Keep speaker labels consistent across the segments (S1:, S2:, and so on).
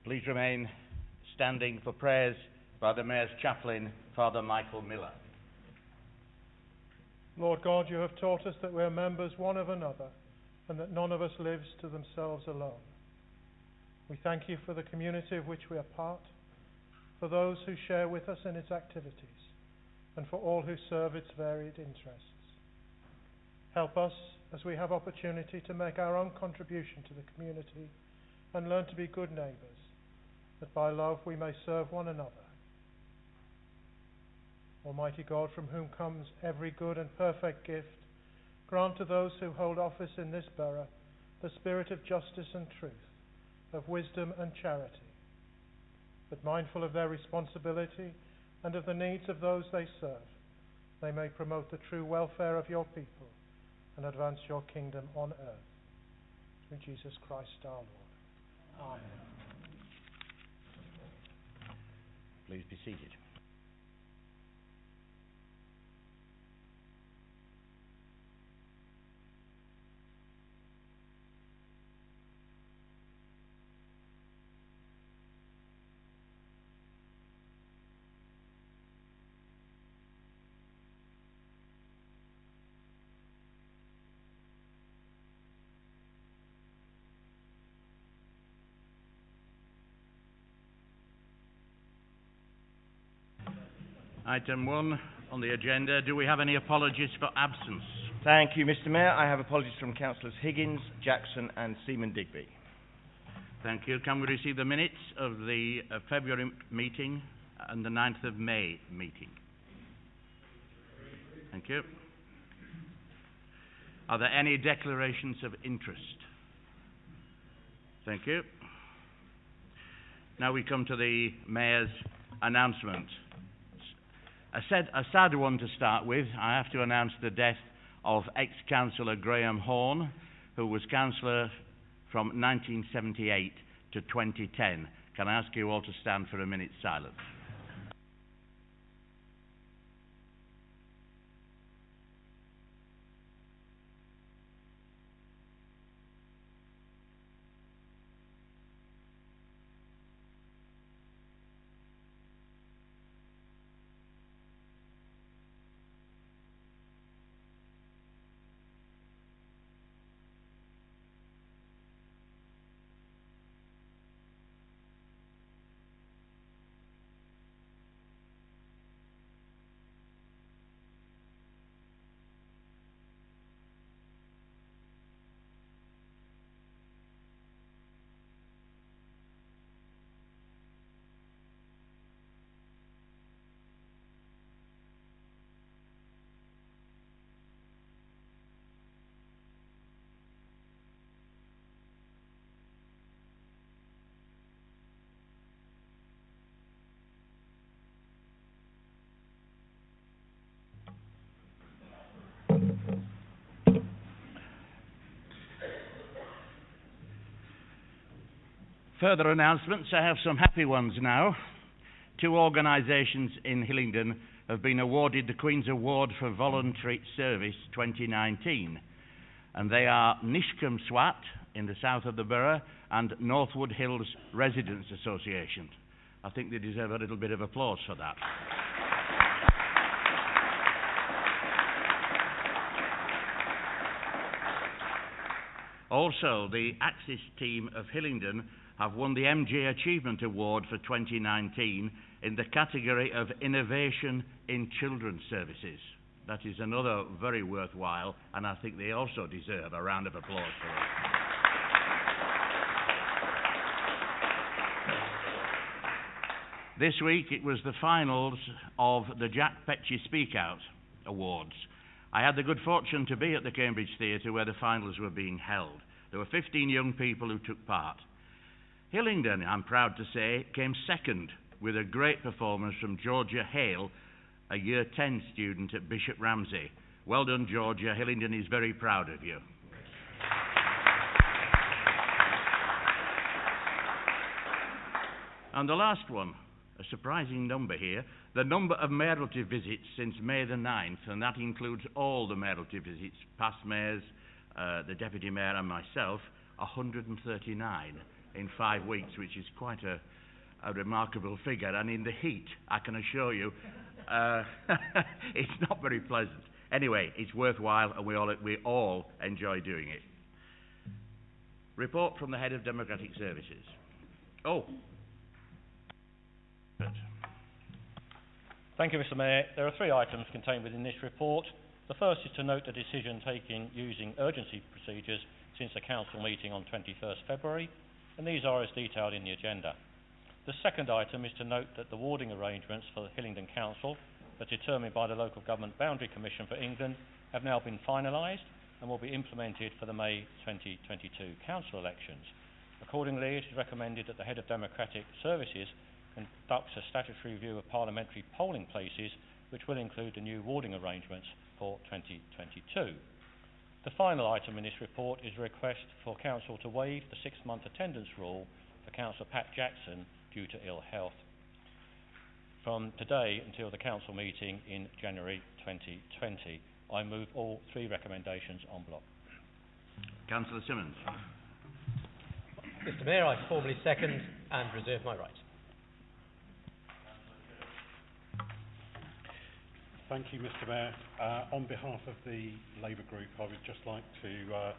S1: Please remain standing for prayers by the Mayor's Chaplain, Father Michael Miller.
S2: Lord God, you have taught us that we are members one of another and that none of us lives to themselves alone. We thank you for the community of which we are part, for those who share with us in its activities, and for all who serve its varied interests. Help us as we have opportunity to make our own contribution to the community and learn to be good neighbours, that by love we may serve one another. Almighty God, from whom comes every good and perfect gift, grant to those who hold office in this borough the spirit of justice and truth, of wisdom and charity, that mindful of their responsibility and of the needs of those they serve, they may promote the true welfare of your people and advance your kingdom on earth. Through Jesus Christ our Lord. Amen.
S1: Please be seated. Item 1 on the agenda. Do we have any apologies for absence?
S3: Thank you, Mr. Mayor. I have apologies from Councillors Higgins, Jackson and Seaman Digby.
S1: Thank you. Can we receive the minutes of the February meeting and the 9th of May meeting? Thank you. Are there any declarations of interest? Thank you. Now we come to the Mayor's announcement. A sad one to start with. I have to announce the death of ex-councillor Graham Horn, who was councillor from 1978 to 2010. Can I ask you all to stand for a minute's silence? Further announcements. I have some happy ones now. 2 organisations in Hillingdon have been awarded the Queen's Award for Voluntary Service 2019, and they are Nishcombe Swat in the south of the borough and Northwood Hills Residents Association. I think they deserve a little bit of applause for that. Also, the Axis team of Hillingdon have won the MJ Achievement Award for 2019 in the category of Innovation in Children's Services. That is another very worthwhile, and I think they also deserve a round of applause for it. This week it was the finals of the Jack Petchey Speak Out Awards. I had the good fortune to be at the Cambridge Theatre where the finals were being held. There were 15 young people who took part. Hillingdon, I'm proud to say, came second with a great performance from Georgia Hale, a Year 10 student at Bishop Ramsey. Well done, Georgia. Hillingdon is very proud of you. And the last one, a surprising number here, the number of mayoralty visits since May the 9th, and that includes all the mayoralty visits, past mayors, the deputy mayor and myself, 139. in 5 weeks, which is quite a remarkable figure. And in the heat, I can assure you, it's not very pleasant. Anyway, it's worthwhile, and we all enjoy doing it. Report from the Head of Democratic Services. Oh.
S4: Thank you, Mr. Mayor. There are 3 items contained within this report. The first is to note the decision taken using urgency procedures since the Council meeting on 21st February, and these are as detailed in the agenda. The second item is to note that the warding arrangements for the Hillingdon Council, as determined by the Local Government Boundary Commission for England, have now been finalised and will be implemented for the May 2022 council elections. Accordingly, it is recommended that the Head of Democratic Services conducts a statutory review of parliamentary polling places, which will include the new warding arrangements for 2022. The final item in this report is a request for Council to waive the 6-month attendance rule for Councillor Pat Jackson due to ill health from today until the Council meeting in January 2020. I move all 3 recommendations en bloc.
S1: Councillor Simmons.
S5: Mr. Mayor, I formally second and reserve my right.
S6: Thank you, Mr. Mayor. On behalf of the Labour Group, I would just like to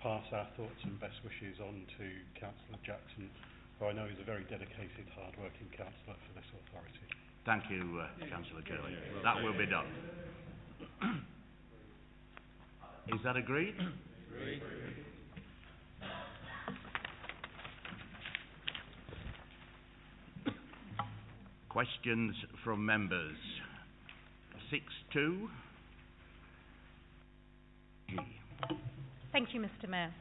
S6: pass our thoughts and best wishes on to Councillor Jackson, who I know is a very dedicated, hard-working councillor for this authority.
S1: Thank you, Councillor Cowley. That will be done. Is that agreed? Agreed. Questions from members. 6.2. G.
S7: Thank you, Mr. Mayor.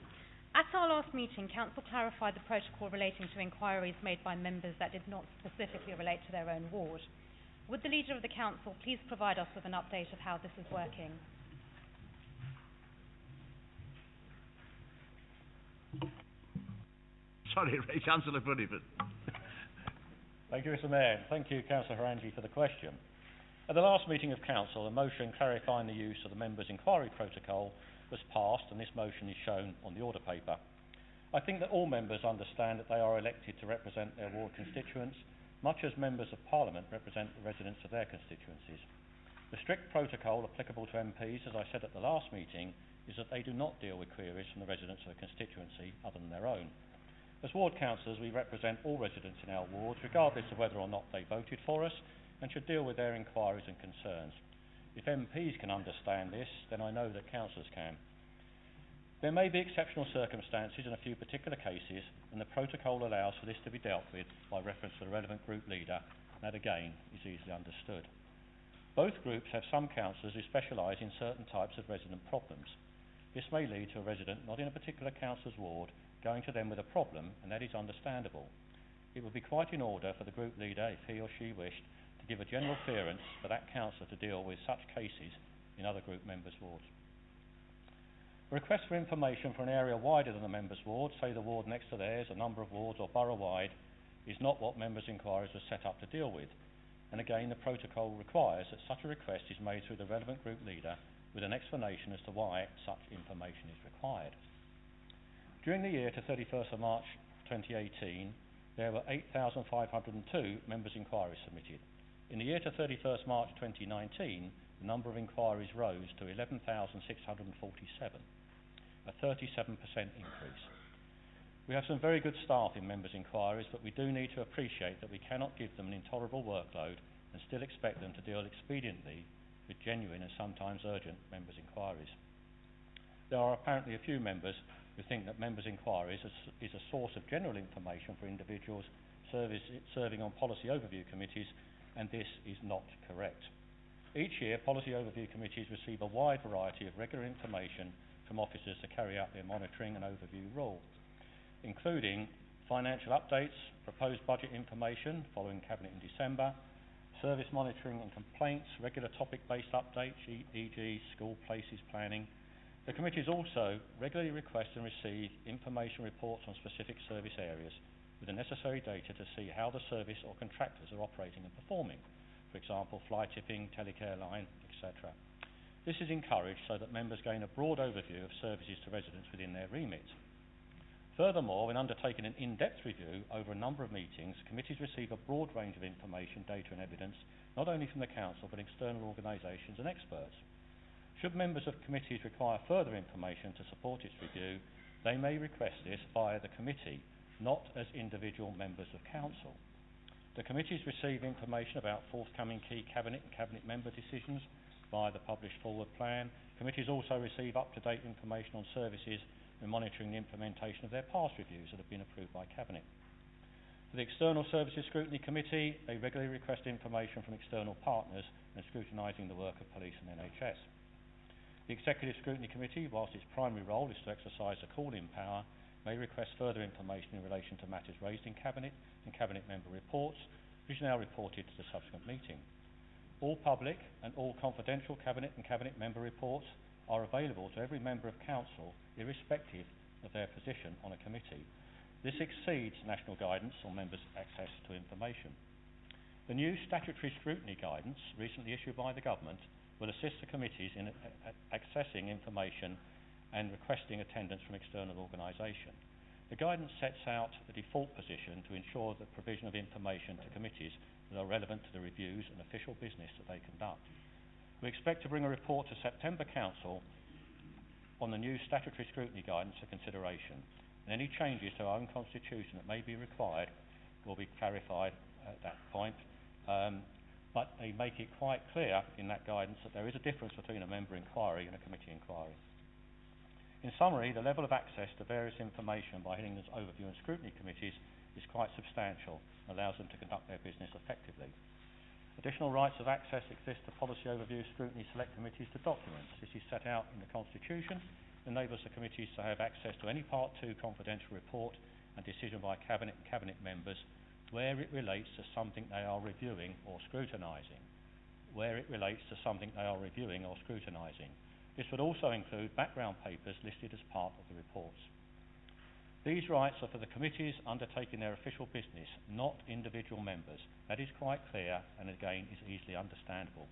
S7: At our last meeting, Council clarified the protocol relating to inquiries made by members that did not specifically relate to their own ward. Would the Leader of the Council please provide us with an update of how this is working?
S1: Sorry, Councillor Puddifoot.
S4: Thank you, Mr. Mayor. Thank you, Councillor Hurhangee, for the question. At the last meeting of Council, a motion clarifying the use of the Members' Inquiry Protocol was passed, and this motion is shown on the order paper. I think that all members understand that they are elected to represent their ward constituents, much as members of Parliament represent the residents of their constituencies. The strict protocol applicable to MPs, as I said at the last meeting, is that they do not deal with queries from the residents of a constituency other than their own. As ward councillors, we represent all residents in our wards, regardless of whether or not they voted for us, and should deal with their inquiries and concerns. If MPs can understand this, then I know that councillors can. There may be exceptional circumstances in a few particular cases, and the protocol allows for this to be dealt with by reference to the relevant group leader, and that again is easily understood. Both groups have some councillors who specialise in certain types of resident problems. This may lead to a resident not in a particular councillor's ward going to them with a problem, and that is understandable. It would be quite in order for the group leader, if he or she wished, to give a general clearance for that councillor to deal with such cases in other group members' wards. A request for information for an area wider than the members' ward, say the ward next to theirs, a number of wards or borough-wide, is not what members' inquiries are set up to deal with. And again, the protocol requires that such a request is made through the relevant group leader with an explanation as to why such information is required. During the year to 31st of March 2018, there were 8,502 members' inquiries submitted. In the year to 31st March 2019, the number of inquiries rose to 11,647, a 37% increase. We have some very good staff in members' inquiries, but we do need to appreciate that we cannot give them an intolerable workload and still expect them to deal expediently with genuine and sometimes urgent members' inquiries. There are apparently a few members who think that members' inquiries is a source of general information for individuals serving on policy overview committees, and this is not correct. Each year, policy overview committees receive a wide variety of regular information from officers to carry out their monitoring and overview role, including financial updates, proposed budget information following Cabinet in December, service monitoring and complaints, regular topic-based updates, e.g. school places planning. The committees also regularly request and receive information reports on specific service areas with the necessary data to see how the service or contractors are operating and performing, for example, fly tipping, telecare line, etc. This is encouraged so that members gain a broad overview of services to residents within their remit. Furthermore, when undertaking an in-depth review over a number of meetings, committees receive a broad range of information, data and evidence, not only from the Council but external organisations and experts. Should members of committees require further information to support its review, they may request this via the committee, not as individual members of Council. The committees receive information about forthcoming key Cabinet and Cabinet member decisions via the published forward plan. Committees also receive up-to-date information on services and monitoring the implementation of their past reviews that have been approved by Cabinet. For the External Services Scrutiny Committee, they regularly request information from external partners and scrutinising the work of police and NHS. The Executive Scrutiny Committee, whilst its primary role is to exercise a call-in power, may request further information in relation to matters raised in Cabinet and Cabinet member reports, which is now reported to the subsequent meeting. All public and all confidential Cabinet and Cabinet member reports are available to every member of Council, irrespective of their position on a committee. This exceeds national guidance on members' access to information. The new statutory scrutiny guidance, recently issued by the Government, will assist the committees in accessing information and requesting attendance from external organisation. The guidance sets out the default position to ensure the provision of information to committees that are relevant to the reviews and official business that they conduct. We expect to bring a report to September Council on the new statutory scrutiny guidance for consideration, and any changes to our own constitution that may be required will be clarified at that point, but they make it quite clear in that guidance that there is a difference between a member inquiry and a committee inquiry. In summary, the level of access to various information by Hillingdon's overview and scrutiny committees is quite substantial and allows them to conduct their business effectively. Additional rights of access exist to policy overview, scrutiny, select committees to documents. This is set out in the Constitution and enables the committees to have access to any Part 2 confidential report and decision by Cabinet and Cabinet members where it relates to something they are reviewing or scrutinising. Where it relates to something they are reviewing or scrutinising. This would also include background papers listed as part of the reports. These rights are for the committees undertaking their official business, not individual members. That is quite clear and again is easily understandable.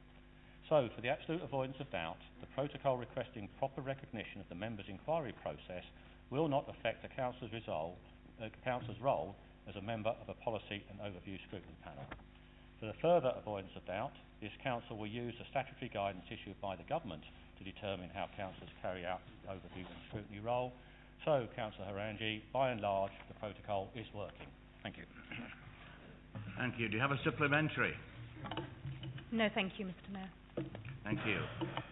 S4: So, for the absolute avoidance of doubt, the protocol requesting proper recognition of the members' inquiry process will not affect the Council's role as a member of a policy and overview scrutiny panel. For the further avoidance of doubt, this Council will use the statutory guidance issued by the Government to determine how Councillors carry out the overview and scrutiny role. So, Councillor Hurhangee, by and large, the protocol is working. Thank you.
S1: Thank you. Do you have a supplementary?
S7: No, thank you, Mr. Mayor.
S1: Thank you.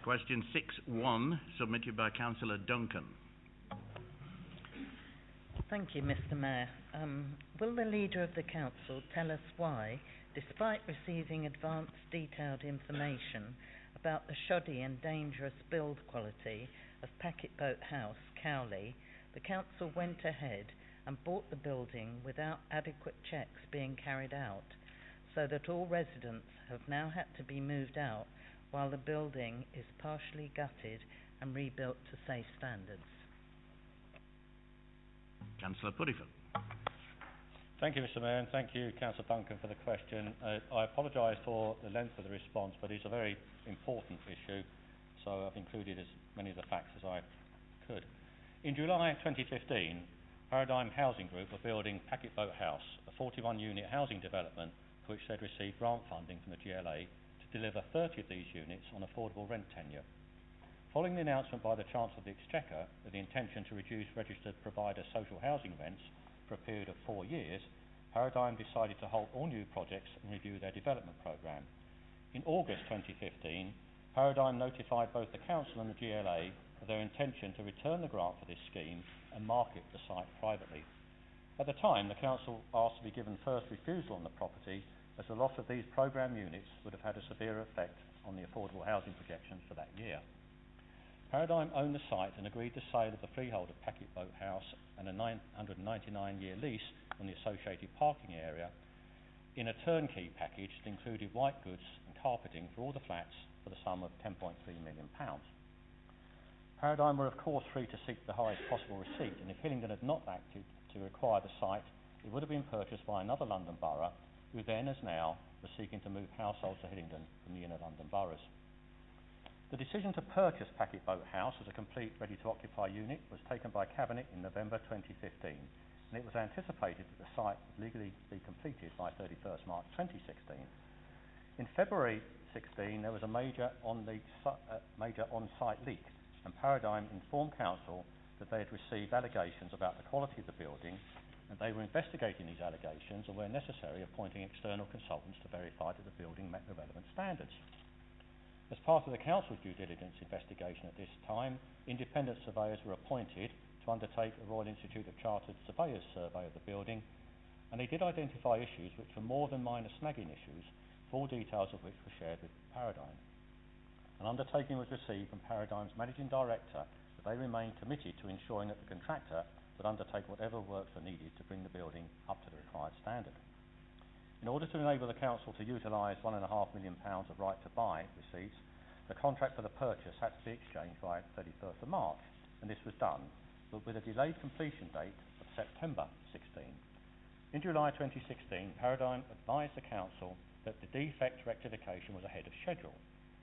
S1: Question 6.1, submitted by Councillor Duncan.
S8: Thank you, Mr. Mayor. Will the Leader of the Council tell us why, despite receiving advanced detailed information about the shoddy and dangerous build quality of Packet Boat House, Cowley, the Council went ahead and bought the building without adequate checks being carried out, so that all residents have now had to be moved out while the building is partially gutted and rebuilt to safe standards?
S1: Councillor Puddifoot.
S4: Thank you, Mr. Mayor, and thank you, Councillor Duncan, for the question. I apologise for the length of the response, but it's a very important issue, so I've included as many of the facts as I could. In July 2015, Paradigm Housing Group were building Packet Boat House, a 41-unit housing development for which they'd received grant funding from the GLA to deliver 30 of these units on affordable rent tenure. Following the announcement by the Chancellor of the Exchequer of the intention to reduce registered provider social housing rents for a period of 4 years, Paradigm decided to halt all new projects and review their development programme. In August 2015, Paradigm notified both the Council and the GLA of their intention to return the grant for this scheme and market the site privately. At the time, the Council asked to be given first refusal on the property, as the loss of these programme units would have had a severe effect on the affordable housing projections for that year. Paradigm owned the site and agreed the sale of the freehold of Packet Boat House and a 999-year lease on the associated parking area in a turnkey package that included white goods and carpeting for all the flats for the sum of £10.3 million. Paradigm were of course free to seek the highest possible receipt, and if Hillingdon had not acted to acquire the site, it would have been purchased by another London borough, who then, as now, was seeking to move households to Hillingdon from the inner London boroughs. The decision to purchase Packet Boat House as a complete ready-to-occupy unit was taken by Cabinet in November 2015, and it was anticipated that the site would legally be completed by 31st March 2016. In February 16, there was a major on-site leak, and Paradigm informed Council that they had received allegations about the quality of the building, and they were investigating these allegations and, where necessary, appointing external consultants to verify that the building met the relevant standards. As part of the Council's due diligence investigation at this time, independent surveyors were appointed to undertake a Royal Institute of Chartered Surveyors survey of the building, and they did identify issues which were more than minor snagging issues, full details of which were shared with Paradigm. An undertaking was received from Paradigm's Managing Director that they remained committed to ensuring that the contractor would undertake whatever works were needed to bring the building up to the required standard. In order to enable the Council to utilise £1.5 million of right to buy receipts, the contract for the purchase had to be exchanged by 31st of March, and this was done, but with a delayed completion date of September 16. In July 2016, Paradigm advised the Council that the defect rectification was ahead of schedule.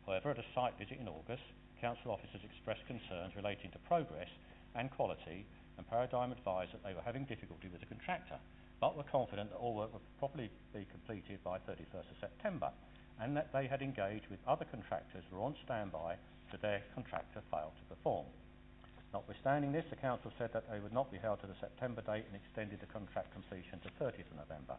S4: However, at a site visit in August, Council officers expressed concerns relating to progress and quality, and Paradigm advised that they were having difficulty with the contractor, but were confident that all work would properly be completed by 31st of September, and that they had engaged with other contractors who were on standby should their contractor fail to perform. Notwithstanding this, the Council said that they would not be held to the September date and extended the contract completion to 30th of November.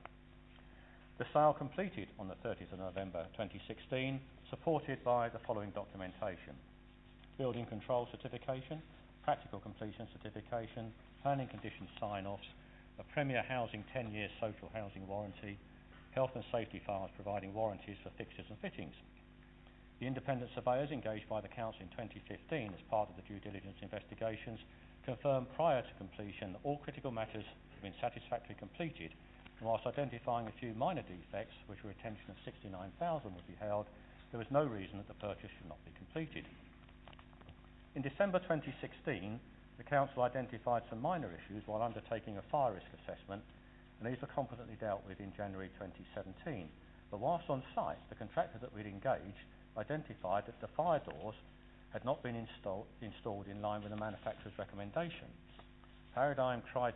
S4: The sale completed on the 30th of November 2016, supported by the following documentation: building control certification, practical completion certification, planning conditions sign-offs, a Premier Housing 10-year social housing warranty, health and safety files providing warranties for fixtures and fittings. The independent surveyors engaged by the Council in 2015 as part of the due diligence investigations confirmed prior to completion that all critical matters have been satisfactorily completed, and whilst identifying a few minor defects, which were a retention of 69,000 would be held, there was no reason that the purchase should not be completed. In December 2016, the Council identified some minor issues while undertaking a fire risk assessment, and these were competently dealt with in January 2017. But whilst on site, the contractor that we'd engaged identified that the fire doors had not been installed in line with the manufacturer's recommendation. Paradigm tried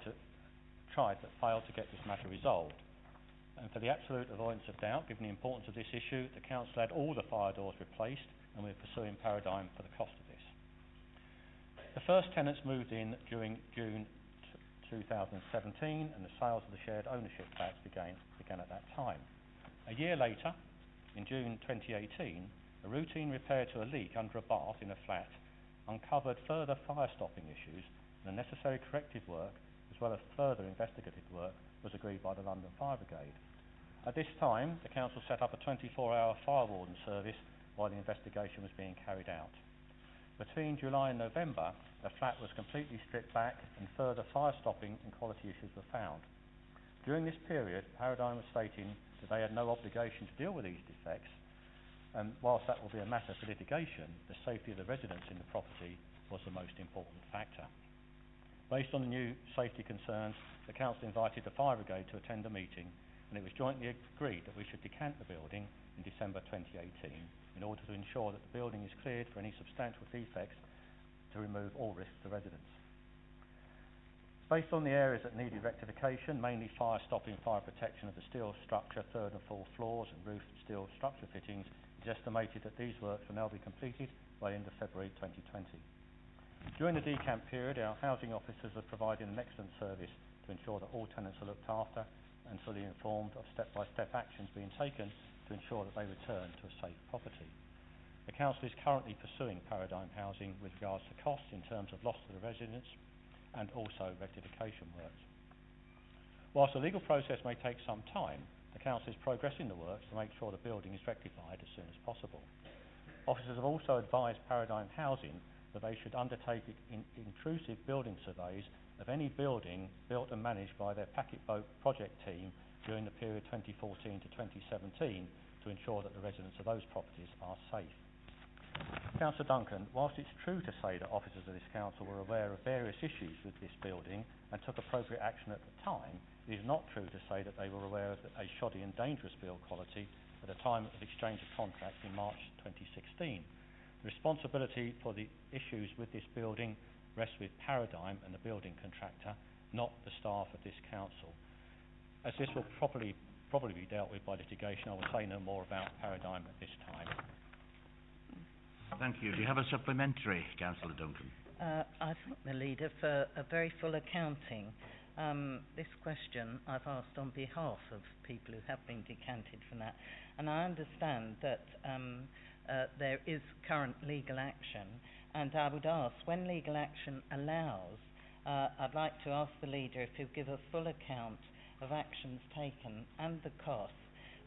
S4: but failed to get this matter resolved. And for the absolute avoidance of doubt, given the importance of this issue, the Council had all the fire doors replaced, and we're pursuing Paradigm for the cost of this. The first tenants moved in during June 2017, and the sales of the shared ownership flats began at that time. A year later, in June 2018, a routine repair to a leak under a bath in a flat uncovered further fire-stopping issues, and the necessary corrective work, as well as further investigative work, was agreed by the London Fire Brigade. At this time, the Council set up a 24-hour fire warden service while the investigation was being carried out. Between July and November, the flat was completely stripped back and further fire-stopping and quality issues were found. During this period, Paradigm was stating that they had no obligation to deal with these defects, and whilst that will be a matter for litigation, the safety of the residents in the property was the most important factor. Based on the new safety concerns, the Council invited the Fire Brigade to attend a meeting, and it was jointly agreed that we should decant the building in December 2018 in order to ensure that the building is cleared for any substantial defects to remove all risk to residents. Based on the areas that needed rectification, mainly fire stopping, fire protection of the steel structure, third and fourth floors and roof and steel structure fittings, it is estimated that these works will now be completed by the end of February 2020. During the decamp period, our housing officers are providing an excellent service to ensure that all tenants are looked after and fully informed of step-by-step actions being taken to ensure that they return to a safe property. The Council is currently pursuing Paradigm Housing with regards to costs in terms of loss to the residents and also rectification works. Whilst the legal process may take some time, the Council is progressing the works to make sure the building is rectified as soon as possible. Officers have also advised Paradigm Housing that they should undertake intrusive building surveys of any building built and managed by their Packet Boat project team during the period 2014 to 2017 to ensure that the residents of those properties are safe. Councillor Duncan, whilst it's true to say that officers of this Council were aware of various issues with this building and took appropriate action at the time, it is not true to say that they were aware of a shoddy and dangerous build quality at the time of exchange of contracts in March 2016. The responsibility for the issues with this building rests with Paradigm and the building contractor, not the staff of this council. As this will probably be dealt with by litigation, I will say no more about Paradigm at this time.
S1: Thank you. Do you have a supplementary, Councillor Duncan?
S8: I thank the leader for a very full accounting. This question I've asked on behalf of people who have been decanted from that, and I understand that there is current legal action, and I would ask, when legal action allows, I'd like to ask the leader if he'll give a full account of actions taken and the costs,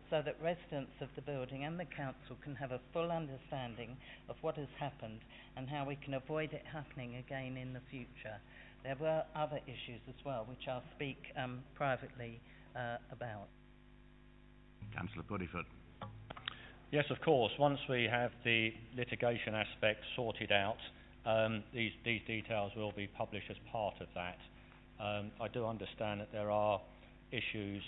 S8: so that residents of the building and the council can have a full understanding of what has happened and how we can avoid it happening again in the future. There were other issues as well, which I'll speak privately about.
S1: Councillor Puddifoot.
S4: Yes, of course. Once we have the litigation aspect sorted out, these details will be published as part of that. I do understand that there are issues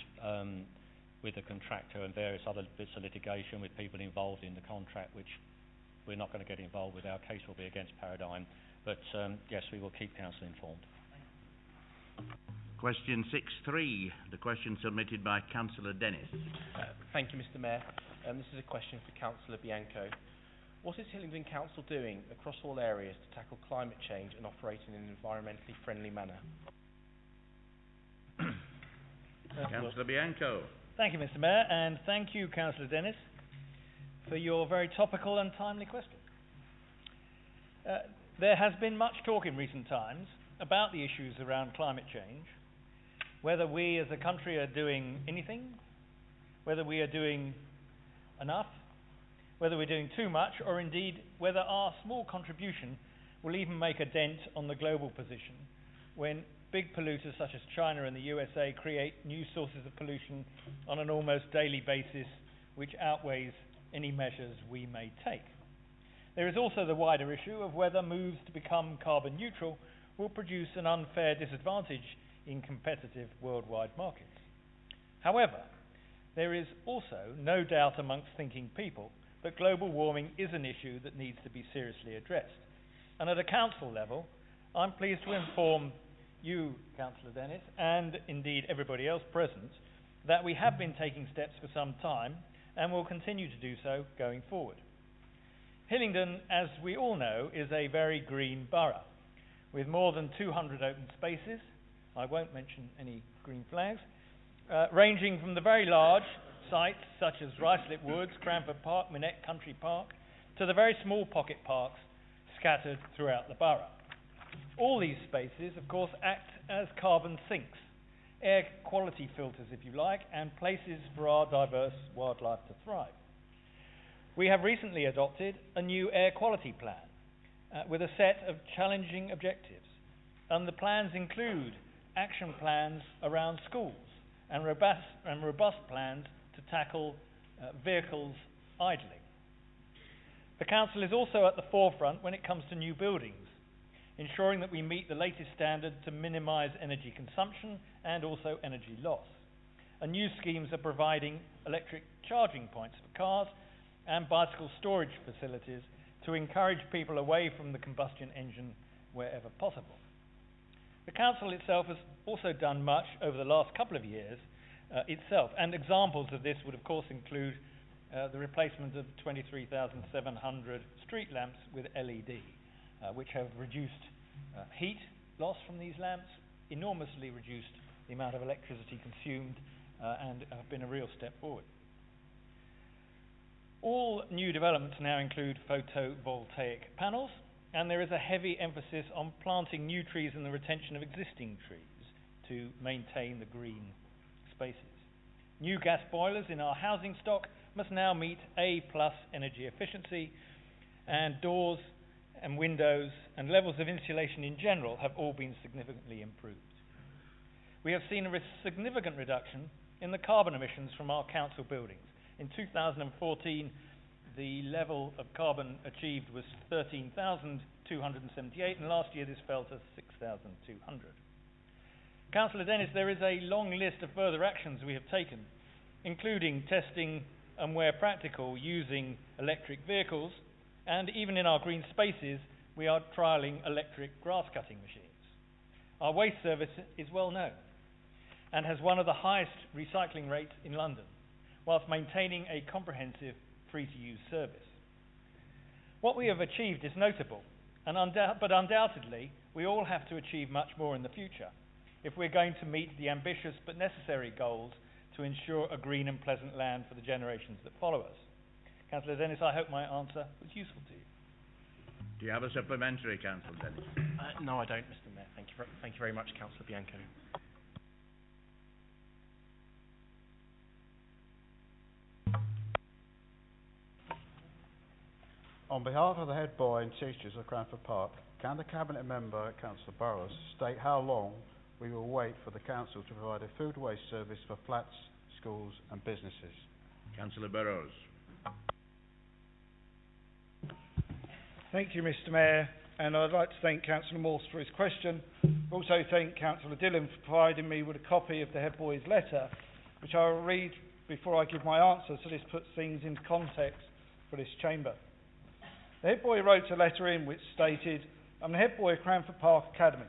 S4: with the contractor and various other bits of litigation with people involved in the contract, which we're not going to get involved with. Our case will be against Paradigm, but yes, we will keep council informed.
S1: Question 6.3, the question submitted by Councillor Denys.
S9: Thank you, Mr. Mayor. This is a question for Councillor Bianco. What is Hillingdon Council doing across all areas to tackle climate change and operate in an environmentally friendly manner?
S1: Councillor Bianco.
S10: Thank you, Mr. Mayor, and thank you, Councillor Denys, for your very topical and timely question. There has been much talk in recent times about the issues around climate change, whether we as a country are doing anything, whether we are doing enough, whether we're doing too much, or indeed whether our small contribution will even make a dent on the global position when big polluters such as China and the USA create new sources of pollution on an almost daily basis, which outweighs any measures we may take. There is also the wider issue of whether moves to become carbon neutral will produce an unfair disadvantage in competitive worldwide markets. However, there is also no doubt amongst thinking people that global warming is an issue that needs to be seriously addressed. And at a council level, I'm pleased to inform you, Councillor Denys, and indeed everybody else present, that we have been taking steps for some time and will continue to do so going forward. Hillingdon, as we all know, is a very green borough with more than 200 open spaces. I won't mention any green flags, ranging from the very large sites such as Ruislip Woods, Cranford Park, Minette Country Park, to the very small pocket parks scattered throughout the borough. All these spaces, of course, act as carbon sinks, air quality filters, if you like, and places for our diverse wildlife to thrive. We have recently adopted a new air quality plan with a set of challenging objectives, and the plans include action plans around schools and robust plans to tackle vehicles idling. The Council is also at the forefront when it comes to new buildings, ensuring that we meet the latest standard to minimise energy consumption and also energy loss. And new schemes are providing electric charging points for cars and bicycle storage facilities to encourage people away from the combustion engine wherever possible. The Council itself has also done much over the last couple of years itself, and examples of this would of course include the replacement of 23,700 street lamps with LED, which have reduced heat loss from these lamps, enormously reduced the amount of electricity consumed, and have been a real step forward. All new developments now include photovoltaic panels, and there is a heavy emphasis on planting new trees and the retention of existing trees to maintain the green spaces. New gas boilers in our housing stock must now meet A+ energy efficiency, and doors and windows and levels of insulation in general have all been significantly improved. We have seen a significant reduction in the carbon emissions from our council buildings. In 2014, the level of carbon achieved was 13,278, and last year this fell to 6,200. Councillor Denys, there is a long list of further actions we have taken, including testing and, where practical, using electric vehicles And even in our green spaces, we are trialling electric grass cutting machines. Our waste service is well known and has one of the highest recycling rates in London, whilst maintaining a comprehensive free-to-use service. What we have achieved is notable, but undoubtedly we all have to achieve much more in the future if we're going to meet the ambitious but necessary goals to ensure a green and pleasant land for the generations that follow us. Councillor Denys, I hope my answer was useful to you.
S1: Do you have a supplementary, Councillor Denys?
S9: No, I don't, Mr. Mayor. Thank you very much, Councillor Bianco.
S11: On behalf of the head boy and teachers of Cranford Park, can the Cabinet Member, Councillor Burrows, state how long we will wait for the Council to provide a food waste service for flats, schools and businesses?
S1: Councillor Burrows.
S12: Thank you, Mr. Mayor, and I'd like to thank Councillor Morse for his question. Also thank Councillor Dhillon for providing me with a copy of the head boy's letter, which I will read before I give my answer, so this puts things into context for this chamber. The head boy wrote a letter in which stated, "I'm the head boy of Cranford Park Academy.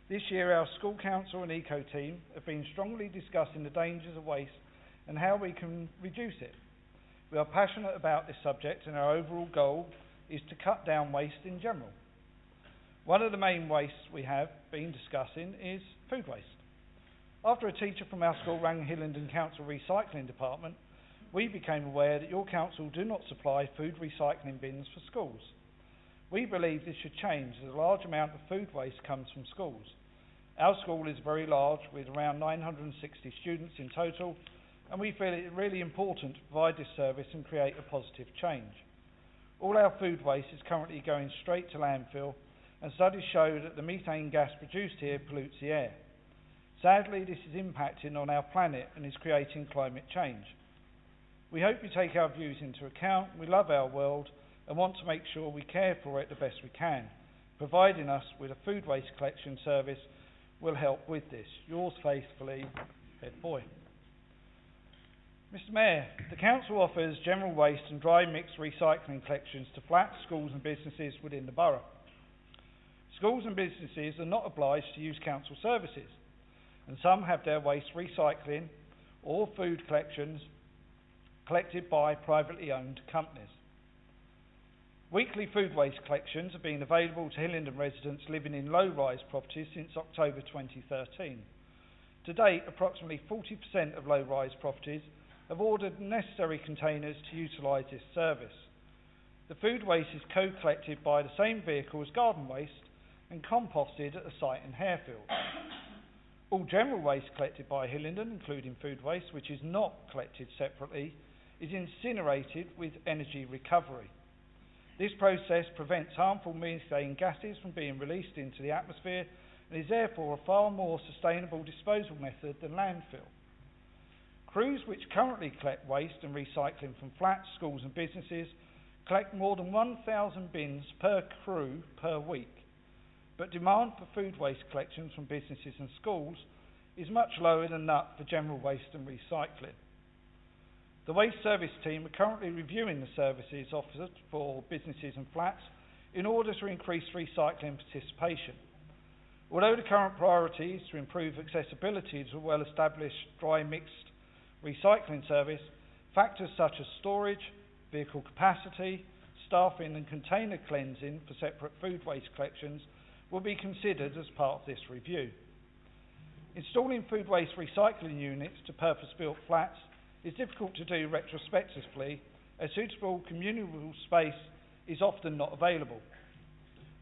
S12: This year our school council and eco team have been strongly discussing the dangers of waste and how we can reduce it. We are passionate about this subject and our overall goal is to cut down waste in general. One of the main wastes we have been discussing is food waste. After a teacher from our school rang Hillingdon Council Recycling Department, we became aware that your council do not supply food recycling bins for schools. We believe this should change as a large amount of food waste comes from schools. Our school is very large with around 960 students in total, and we feel it really important to provide this service and create a positive change. All our food waste is currently going straight to landfill, and studies show that the methane gas produced here pollutes the air. Sadly, this is impacting on our planet and is creating climate change. We hope you take our views into account. We love our world and want to make sure we care for it the best we can. Providing us with a food waste collection service will help with this. Yours faithfully, head boy." Mr. Mayor, the Council offers general waste and dry mix recycling collections to flats, schools and businesses within the borough. Schools and businesses are not obliged to use Council services, and some have their waste recycling or food collections collected by privately owned companies. Weekly food waste collections have been available to Hillingdon residents living in low-rise properties since October 2013. To date, approximately 40% of low-rise properties have ordered necessary containers to utilise this service. The food waste is co-collected by the same vehicle as garden waste and composted at the site in Harefield. All general waste collected by Hillingdon, including food waste, which is not collected separately, is incinerated with energy recovery. This process prevents harmful methane gases from being released into the atmosphere and is therefore a far more sustainable disposal method than landfill. Crews which currently collect waste and recycling from flats, schools and businesses collect more than 1,000 bins per crew per week, but demand for food waste collections from businesses and schools is much lower than that for general waste and recycling. The Waste Service team are currently reviewing the services offered for businesses and flats in order to increase recycling participation. Although the current priority is to improve accessibility to a well-established dry mixed recycling service, factors such as storage, vehicle capacity, staffing and container cleansing for separate food waste collections will be considered as part of this review. Installing food waste recycling units to purpose-built flats is difficult to do retrospectively, as suitable communal space is often not available.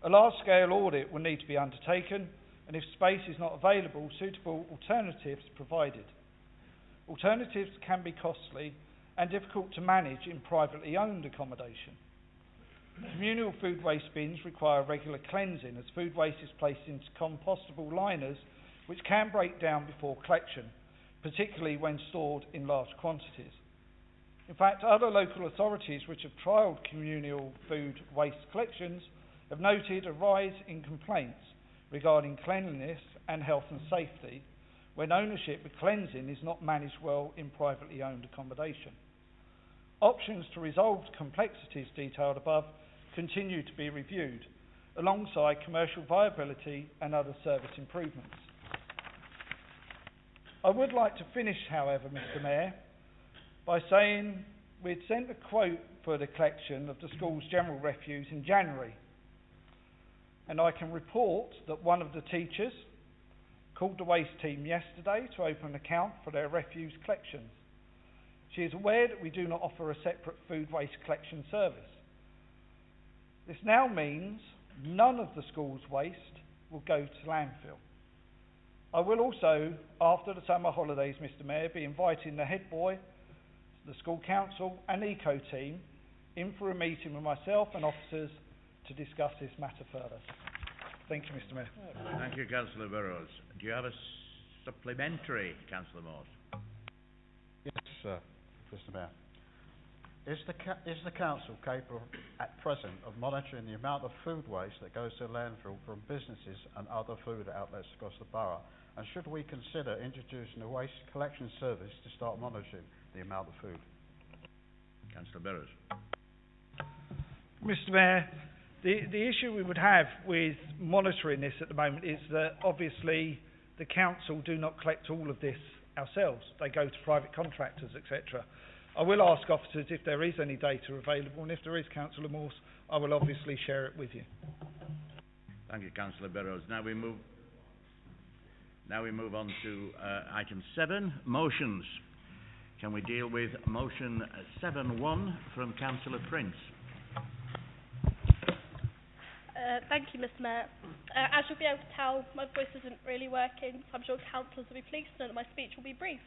S12: A large-scale audit will need to be undertaken, and if space is not available, suitable alternatives provided. Alternatives can be costly and difficult to manage in privately owned accommodation. Communal food waste bins require regular cleansing, as food waste is placed into compostable liners which can break down before collection, particularly when stored in large quantities. In fact, other local authorities which have trialled communal food waste collections have noted a rise in complaints regarding cleanliness and health and safety when ownership of cleansing is not managed well in privately owned accommodation. Options to resolve complexities detailed above continue to be reviewed, alongside commercial viability and other service improvements. I would like to finish, however, Mr Mayor, by saying we'd sent a quote for the collection of the school's general refuse in January, and I can report that one of the teachers called the waste team yesterday to open an account for their refuse collections. She is aware that we do not offer a separate food waste collection service. This now means none of the school's waste will go to landfill. I will also, after the summer holidays, Mr Mayor, be inviting the head boy, the school council and eco team in for a meeting with myself and officers to discuss this matter further. Thank you, Mr Mayor.
S1: Thank you, Councillor Burrows. Do you have a supplementary, Councillor Morse?
S11: Yes, Mr Mayor. Is the council capable at present of monitoring the amount of food waste that goes to landfill from businesses and other food outlets across the borough? And should we consider introducing a waste collection service to start monitoring the amount of food?
S1: Councillor Burrows.
S12: Mr Mayor, the issue we would have with monitoring this at the moment is that obviously the council do not collect all of this ourselves. They go to private contractors, etc. I will ask officers if there is any data available, and if there is, Councillor Morse, I will obviously share it with you.
S1: Thank you, Councillor Burrows. Now we move on to item 7, motions. Can we deal with motion 7.1 from Councillor Prince?
S13: Thank you, Mr Mayor. As you'll be able to tell, my voice isn't really working, so I'm sure councillors will be pleased to know that my speech will be brief.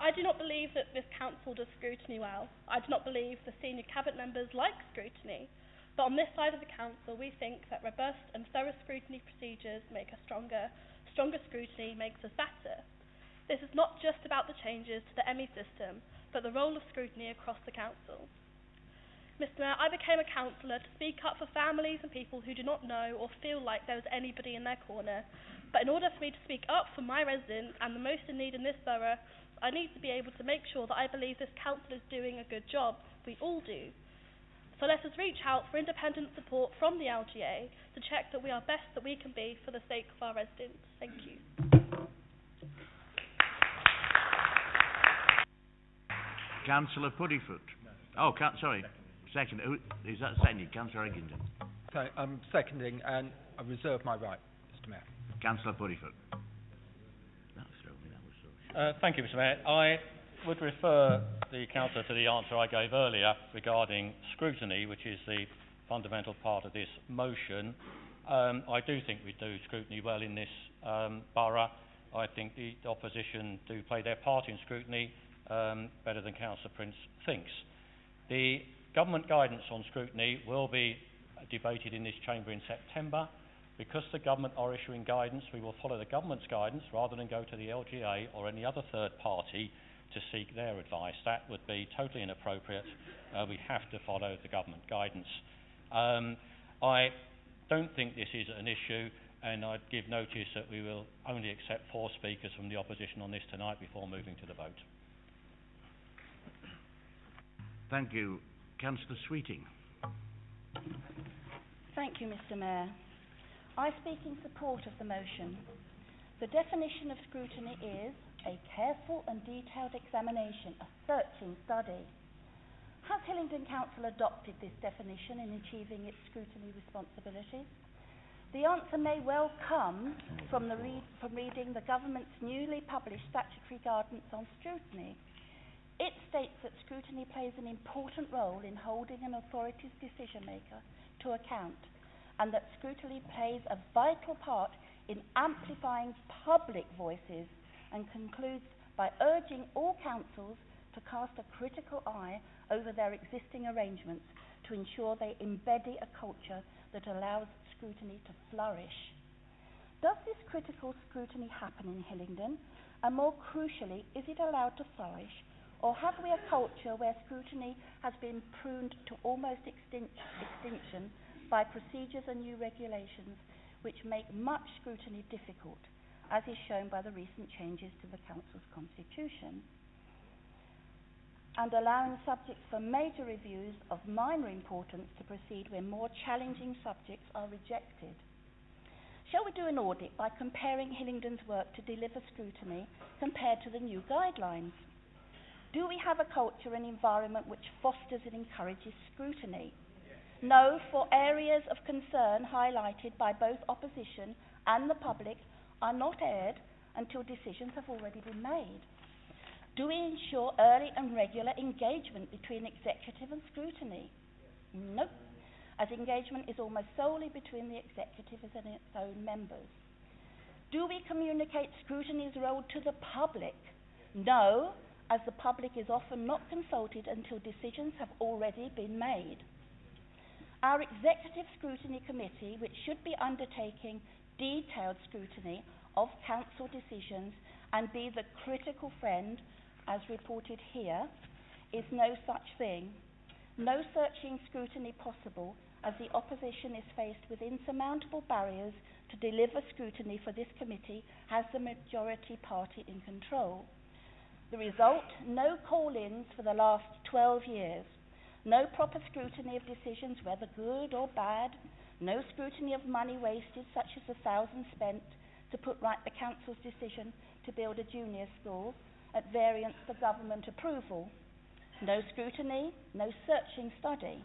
S13: I do not believe that this council does scrutiny well. I do not believe the senior cabinet members like scrutiny. But on this side of the council, we think that robust and thorough scrutiny procedures make us stronger. Stronger scrutiny makes us better. This is not just about the changes to the ME system, but the role of scrutiny across the council. Mr Mayor, I became a councillor to speak up for families and people who do not know or feel like there is anybody in their corner. But in order for me to speak up for my residents and the most in need in this borough, I need to be able to make sure that I believe this council is doing a good job. We all do. So let us reach out for independent support from the LGA to check that we are best that we can be for the sake of our residents. Thank you.
S1: Councillor Puddifoot. Oh, sorry. Second. Is that seconded? Councillor Hillingdon.
S14: So I'm seconding, and I reserve my right, Mr Mayor.
S1: Councillor Puddifoot.
S4: Thank you, Mr Mayor. I would refer the councillor to the answer I gave earlier regarding scrutiny, which is the fundamental part of this motion. I do think we do scrutiny well in this borough. I think the opposition do play their part in scrutiny better than Councillor Prince thinks. The government guidance on scrutiny will be debated in this chamber in September. Because the government are issuing guidance, we will follow the government's guidance rather than go to the LGA or any other third party to seek their advice. That would be totally inappropriate. We have to follow the government guidance. I don't think this is an issue, and I'd give notice that we will only accept 4 speakers from the opposition on this tonight before moving to the vote.
S1: Thank you. Councillor Sweeting.
S15: Thank you, Mr Mayor. I speak in support of the motion. The definition of scrutiny is a careful and detailed examination, a searching study. Has Hillingdon Council adopted this definition in achieving its scrutiny responsibilities? The answer may well come from reading the government's newly published statutory guidance on scrutiny. It states that scrutiny plays an important role in holding an authority's decision maker to account, and that scrutiny plays a vital part in amplifying public voices, and concludes by urging all councils to cast a critical eye over their existing arrangements to ensure they embody a culture that allows scrutiny to flourish. Does this critical scrutiny happen in Hillingdon? And more crucially, is it allowed to flourish? Or have we a culture where scrutiny has been pruned to almost extinction by procedures and new regulations which make much scrutiny difficult, as is shown by the recent changes to the Council's constitution? and allowing subjects for major reviews of minor importance to proceed when more challenging subjects are rejected. Shall we do an audit by comparing Hillingdon's work to deliver scrutiny compared to the new guidelines? Do we have a culture and environment which fosters and encourages scrutiny? No, for areas of concern highlighted by both opposition and the public are not aired until decisions have already been made. Do we ensure early and regular engagement between executive and scrutiny? Nope, as engagement is almost solely between the executive and its own members. Do we communicate scrutiny's role to the public? No, as the public is often not consulted until decisions have already been made. Our Executive Scrutiny Committee, which should be undertaking detailed scrutiny of council decisions and be the critical friend, as reported here, is no such thing. No searching scrutiny possible, as the opposition is faced with insurmountable barriers to deliver scrutiny for this committee as the majority party in control. The result, no call-ins for the last 12 years. No proper scrutiny of decisions, whether good or bad. No scrutiny of money wasted, such as the thousands spent to put right the council's decision to build a junior school at variance for government approval. No scrutiny, no searching study.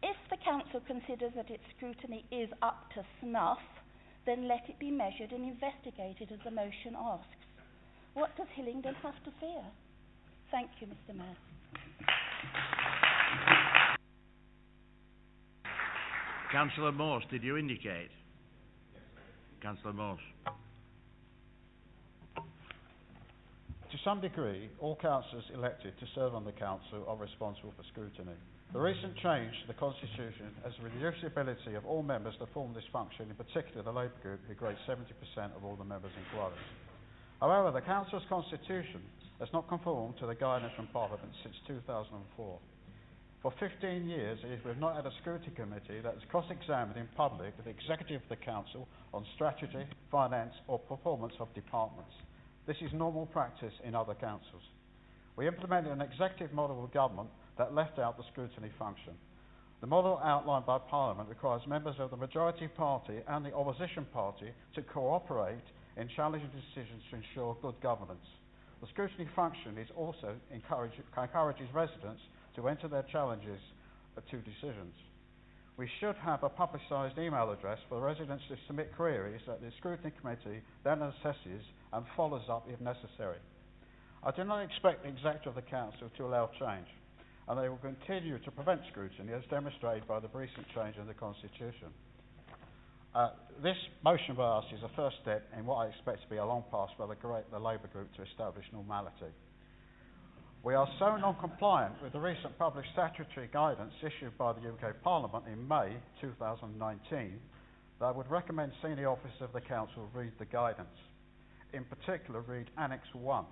S15: If the council considers that its scrutiny is up to snuff, then let it be measured and investigated as the motion asks. What does Hillingdon have to fear? Thank you, Mr. Mayor.
S1: Councillor Morse, did you indicate? Councillor Morse.
S11: To some degree, all councillors elected to serve on the council are responsible for scrutiny. The recent change to the Constitution has reduced the ability of all members to form this function, in particular the Labour Group, who grade 70% of all the members' inquiries. However, the council's constitution has not conformed to the guidance from Parliament since 2004. For 15 years, we've not had a scrutiny committee that has cross-examined in public the executive of the council on strategy, finance or performance of departments. This is normal practice in other councils. We implemented an executive model of government that left out the scrutiny function. The model outlined by Parliament requires members of the majority party and the opposition party to cooperate in challenging decisions to ensure good governance. The scrutiny function is also encourages residents to enter their challenges to decisions. We should have a publicised email address for residents to submit queries that the Scrutiny Committee then assesses and follows up if necessary. I do not expect the executive of the Council to allow change, and they will continue to prevent scrutiny as demonstrated by the recent change in the Constitution. This motion by us is a first step in what I expect to be a long path by the Labour Group to establish normality. We are so non-compliant with the recent published statutory guidance issued by the UK Parliament in May 2019 that I would recommend senior officers of the Council read the guidance. In particular, read Annex 1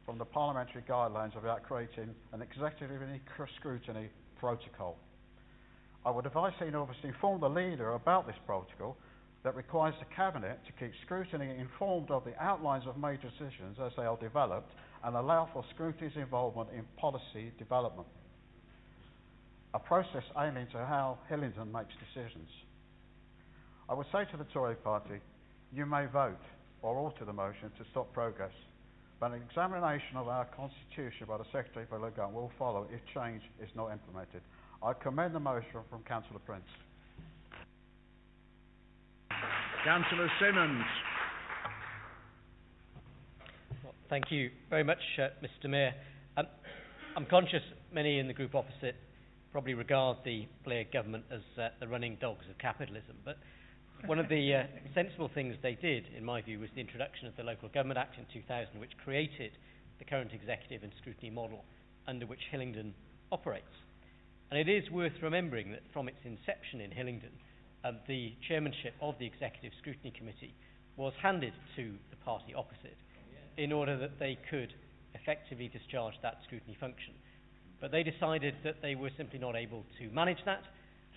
S11: from the Parliamentary Guidelines about creating an executive scrutiny protocol. I would advise senior officers to inform the leader about this protocol that requires the Cabinet to keep scrutiny informed of the outlines of major decisions as they are developed and allow for scrutiny's involvement in policy development. A process aiming to how Hillingdon makes decisions. I would say to the Tory party, you may vote or alter the motion to stop progress, but an examination of our Constitution by the Secretary for Local Government will follow if change is not implemented. I commend the motion from Councillor Prince.
S1: Councillor Simmons.
S5: Well, thank you very much, Mr. Mayor. I'm conscious many in the group opposite probably regard the Blair government as the running dogs of capitalism, but one of the sensible things they did, in my view, was the introduction of the Local Government Act in 2000, which created the current executive and scrutiny model under which Hillingdon operates. And it is worth remembering that from its inception in Hillingdon, the chairmanship of the Executive Scrutiny Committee was handed to the party opposite in order that they could effectively discharge that scrutiny function. But they decided that they were simply not able to manage that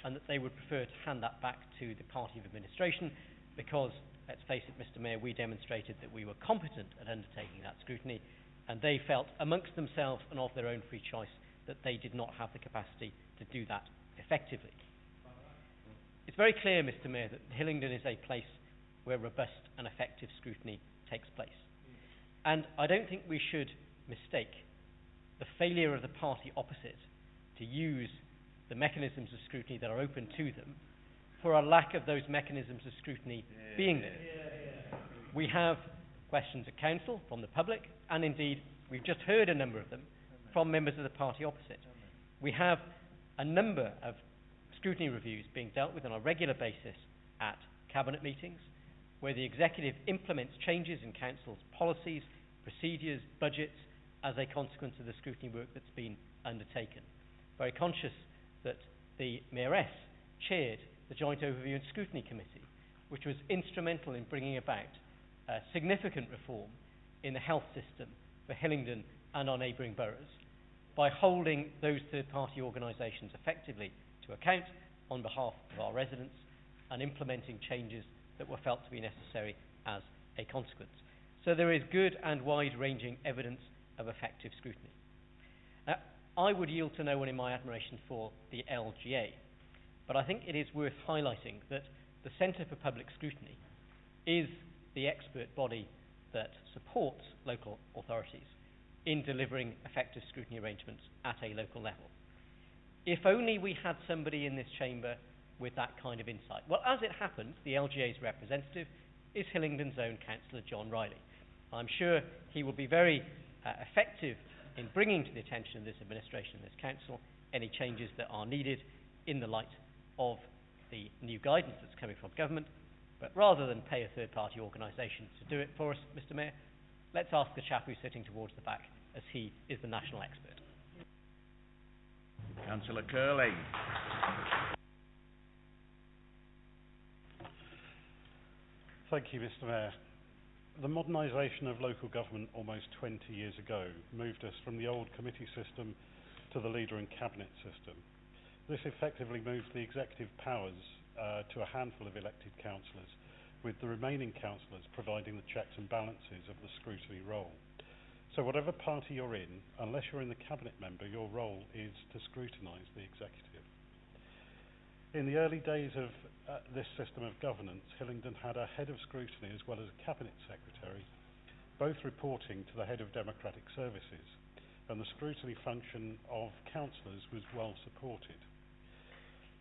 S5: and that they would prefer to hand that back to the party of administration because, let's face it, Mr. Mayor, we demonstrated that we were competent at undertaking that scrutiny and they felt amongst themselves and of their own free choice that they did not have the capacity to do that effectively. It's very clear, Mr. Mayor, that Hillingdon is a place where robust and effective scrutiny takes place. And I don't think we should mistake the failure of the party opposite to use the mechanisms of scrutiny that are open to them for a lack of those mechanisms of scrutiny being there. We have questions at council from the public, and indeed we've just heard a number of them from members of the party opposite. We have a number of scrutiny reviews being dealt with on a regular basis at cabinet meetings, where the executive implements changes in council's policies, procedures, budgets as a consequence of the scrutiny work that's been undertaken. Very conscious that the Mayoress chaired the Joint Overview and Scrutiny Committee, which was instrumental in bringing about significant reform in the health system for Hillingdon and our neighbouring boroughs by holding those third-party organisations effectively to account on behalf of our residents and implementing changes that were felt to be necessary as a consequence. So there is good and wide-ranging evidence of effective scrutiny. I would yield to no one in my admiration for the LGA, but I think it is worth highlighting that the Centre for Public Scrutiny is the expert body that supports local authorities in delivering effective scrutiny arrangements at a local level. If only we had somebody in this chamber with that kind of insight. Well, as it happens, the LGA's representative is Hillingdon's own Councillor John Riley. I'm sure he will be very effective in bringing to the attention of this administration and this council any changes that are needed in the light of the new guidance that's coming from government. But rather than pay a third-party organisation to do it for us, Mr. Mayor, let's ask the chap who's sitting towards the back, as he is the national expert.
S1: Councillor Cowley.
S6: Thank you, Mr. Mayor. The modernisation of local government almost 20 years ago moved us from the old committee system to the leader and cabinet system. This effectively moves the executive powers to a handful of elected councillors, with the remaining councillors providing the checks and balances of the scrutiny role. So whatever party you're in, unless you're in the cabinet member, your role is to scrutinise the executive. In the early days of this system of governance, Hillingdon had a head of scrutiny as well as a cabinet secretary, both reporting to the head of democratic services, and the scrutiny function of councillors was well supported.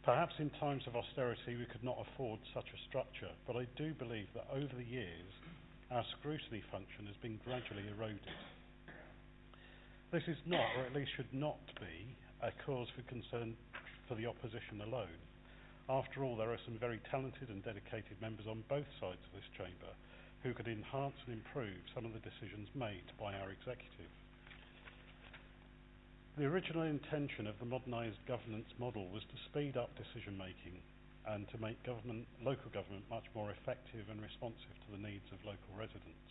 S6: Perhaps in times of austerity we could not afford such a structure, but I do believe that over the years our scrutiny function has been gradually eroded. This is not, or at least should not be, a cause for concern for the opposition alone. After all, there are some very talented and dedicated members on both sides of this chamber who could enhance and improve some of the decisions made by our executive. The original intention of the modernised governance model was to speed up decision making and to make local government much more effective and responsive to the needs of local residents.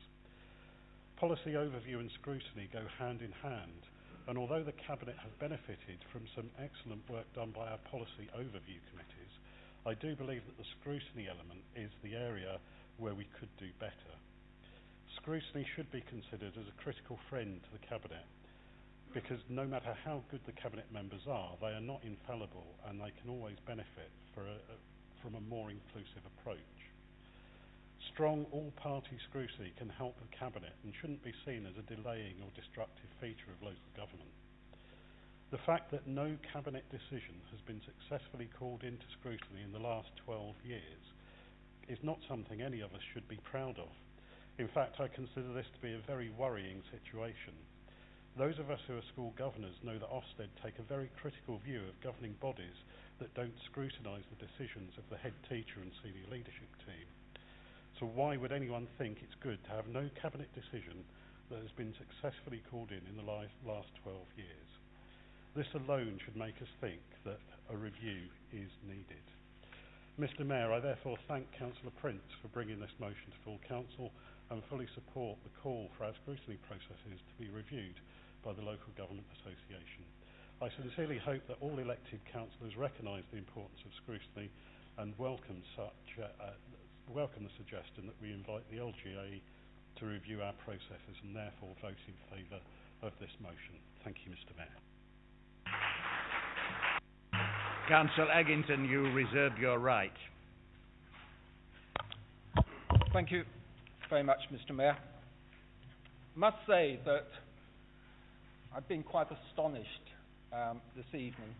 S6: Policy overview and scrutiny go hand in hand, and although the Cabinet has benefited from some excellent work done by our policy overview committees, I do believe that the scrutiny element is the area where we could do better. Scrutiny should be considered as a critical friend to the Cabinet, because no matter how good the Cabinet members are, they are not infallible and they can always benefit from a more inclusive approach. Strong all-party scrutiny can help the Cabinet and shouldn't be seen as a delaying or destructive feature of local government. The fact that no Cabinet decision has been successfully called into scrutiny in the last 12 years is not something any of us should be proud of. In fact, I consider this to be a very worrying situation. Those of us who are school governors know that Ofsted take a very critical view of governing bodies that don't scrutinise the decisions of the head teacher and senior leadership team. So why would anyone think it's good to have no Cabinet decision that has been successfully called in the last 12 years? This alone should make us think that a review is needed. Mr. Mayor, I therefore thank Councillor Prince for bringing this motion to full council and fully support the call for our scrutiny processes to be reviewed by the Local Government Association. I sincerely hope that all elected councillors recognise the importance of scrutiny and welcome the suggestion that we invite the LGA to review our processes and therefore vote in favour of this motion. Thank you, Mr Mayor.
S1: Councillor Eggington, you reserved your right.
S14: Thank you very much, Mr Mayor. I must say that I've been quite astonished this evening.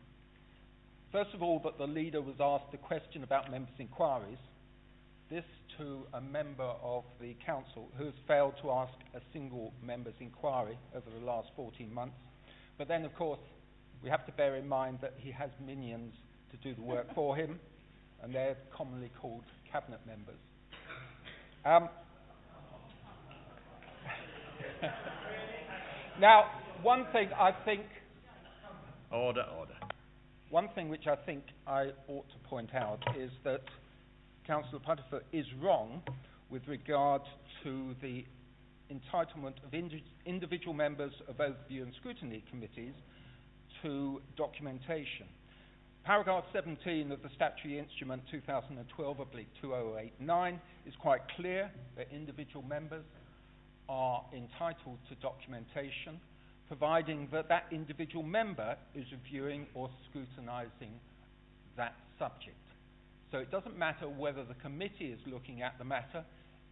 S14: First of all, that the leader was asked a question about members' inquiries, this to a member of the council who has failed to ask a single member's inquiry over the last 14 months. But then, of course, we have to bear in mind that he has minions to do the work for him, and they're commonly called cabinet members. Now, one thing I think...
S1: Order.
S14: One thing which I think I ought to point out is that Councillor Puddifoot is wrong with regard to the entitlement of individual members of overview and scrutiny committees to documentation. Paragraph 17 of the statutory instrument 2012/2089 is quite clear that individual members are entitled to documentation, providing that that individual member is reviewing or scrutinising that subject. So it doesn't matter whether the committee is looking at the matter,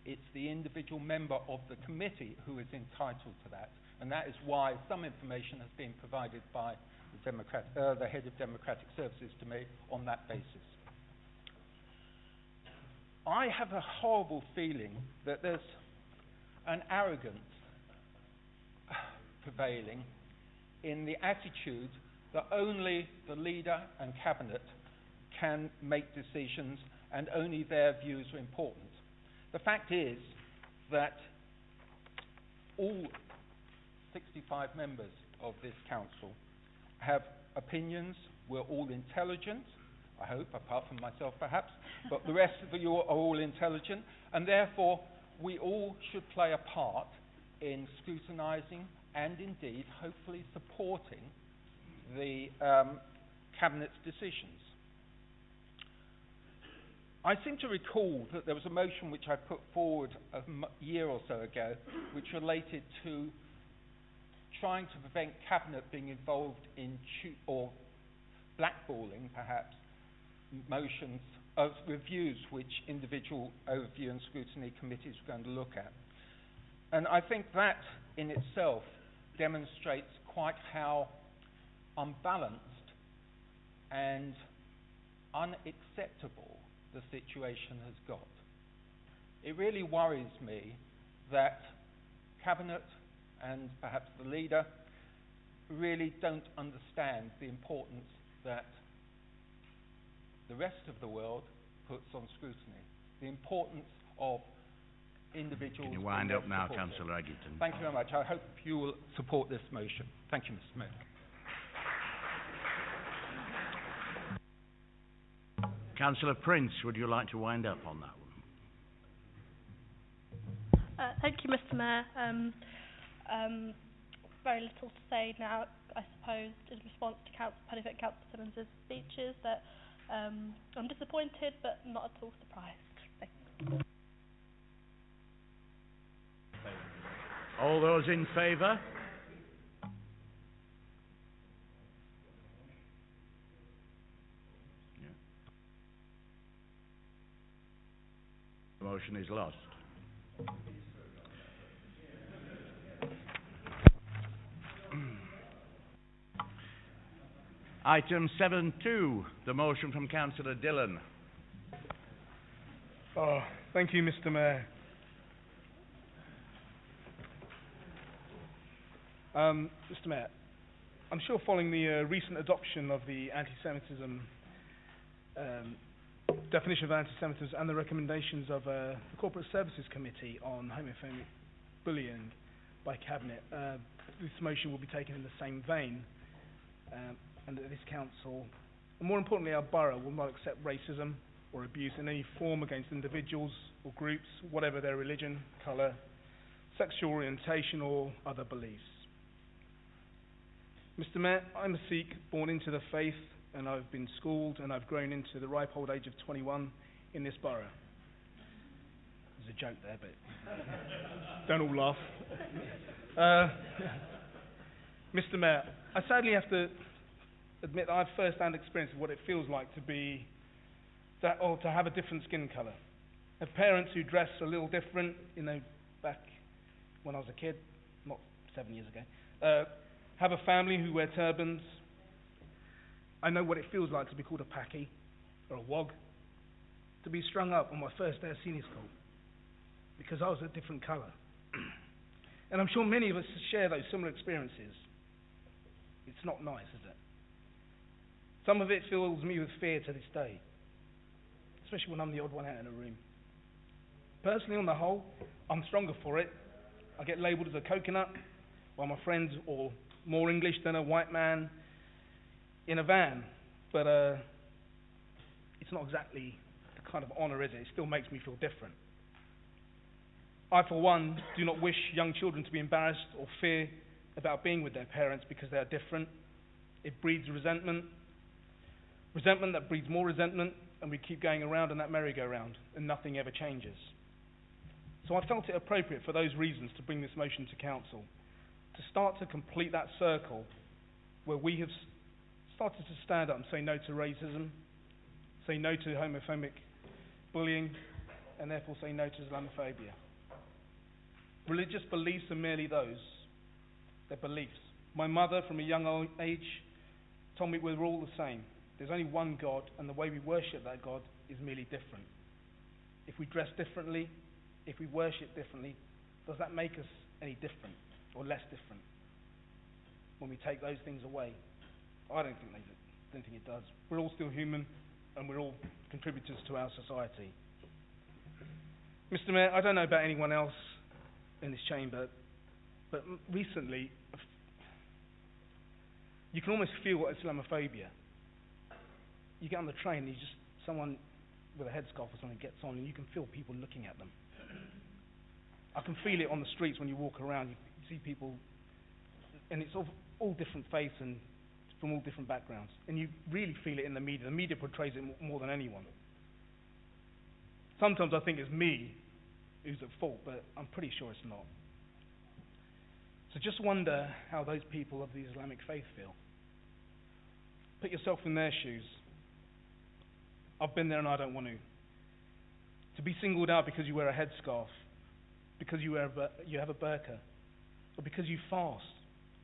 S14: it's the individual member of the committee who is entitled to that. And that is why some information has been provided by the head of Democratic Services to me on that basis. I have a horrible feeling that there's an arrogance prevailing in the attitude that only the leader and cabinet can make decisions and only their views are important. The fact is that all 65 members of this council have opinions. We're all intelligent, I hope, apart from myself perhaps, but the rest of you are all intelligent, and therefore we all should play a part in scrutinising and indeed hopefully supporting the Cabinet's decisions. I seem to recall that there was a motion which I put forward a year or so ago which related to trying to prevent Cabinet being involved in or blackballing perhaps motions of reviews which individual overview and scrutiny committees were going to look at. And I think that in itself demonstrates quite how unbalanced and unacceptable the situation has got. It really worries me that Cabinet and perhaps the leader really don't understand the importance that the rest of the world puts on scrutiny, the importance of individuals...
S1: Can you wind up now, Councillor Eggington?
S14: Thank you very much. I hope you will support this motion. Thank you, Mr Mayor.
S1: Councillor Prince, would you like to wind up on that one?
S13: Thank you, Mr Mayor. Very little to say now, I suppose, in response to Councillor Puddifoot and Councillor Simmons' speeches, that I'm disappointed but not at all surprised. Thanks.
S1: All those in favour? The motion is lost. Item 7.2, the motion from Councillor Dhillon.
S16: Thank you, Mr Mayor. Mr Mayor, I'm sure following the recent adoption of the anti-Semitism definition of anti-Semitism and the recommendations of the Corporate Services Committee on homophobic bullying by Cabinet, this motion will be taken in the same vein, and that this council, and more importantly our borough, will not accept racism or abuse in any form against individuals or groups, whatever their religion, colour, sexual orientation or other beliefs. Mr Mayor, I'm a Sikh born into the faith, and I've been schooled and I've grown into the ripe old age of 21 in this borough. There's a joke there, but don't all laugh. Mr. Mayor, I sadly have to admit that I have first-hand experience of what it feels like to be that, or to have a different skin colour. I have parents who dress a little different, back when I was a kid, not 7 years ago. Have a family who wear turbans. I know what it feels like to be called a paki or a wog, to be strung up on my first day of senior school because I was a different colour. And I'm sure many of us share those similar experiences. It's not nice, is it? Some of it fills me with fear to this day, especially when I'm the odd one out in a room. Personally, on the whole, I'm stronger for it. I get labelled as a coconut by my friends, or more English than a white man in a van. But it's not exactly the kind of honour, is it? It still makes me feel different. I, for one, do not wish young children to be embarrassed or fear about being with their parents because they are different. It breeds resentment. Resentment that breeds more resentment, and we keep going around in that merry-go-round, and nothing ever changes. So I felt it appropriate for those reasons to bring this motion to Council, to start to complete that circle where we have started to stand up and say no to racism, say no to homophobic bullying, and therefore say no to Islamophobia. Religious beliefs are merely those. They're beliefs. My mother, from a young age, told me we're all the same. There's only one God, and the way we worship that God is merely different. If we dress differently, if we worship differently, does that make us any different or less different when we take those things away? I don't think it does. We're all still human, and we're all contributors to our society. Mr. Mayor, I don't know about anyone else in this chamber, but recently you can almost feel Islamophobia. You get on the train and someone with a headscarf or something gets on, and you can feel people looking at them. I can feel it on the streets when you walk around. You see people, and it's of all different faiths and from all different backgrounds. And you really feel it in the media. The media portrays it more than anyone. Sometimes I think it's me who's at fault, but I'm pretty sure it's not. So just wonder how those people of the Islamic faith feel. Put yourself in their shoes. I've been there and I don't want to. To be singled out because you wear a headscarf, because you have a burqa, or because you fast,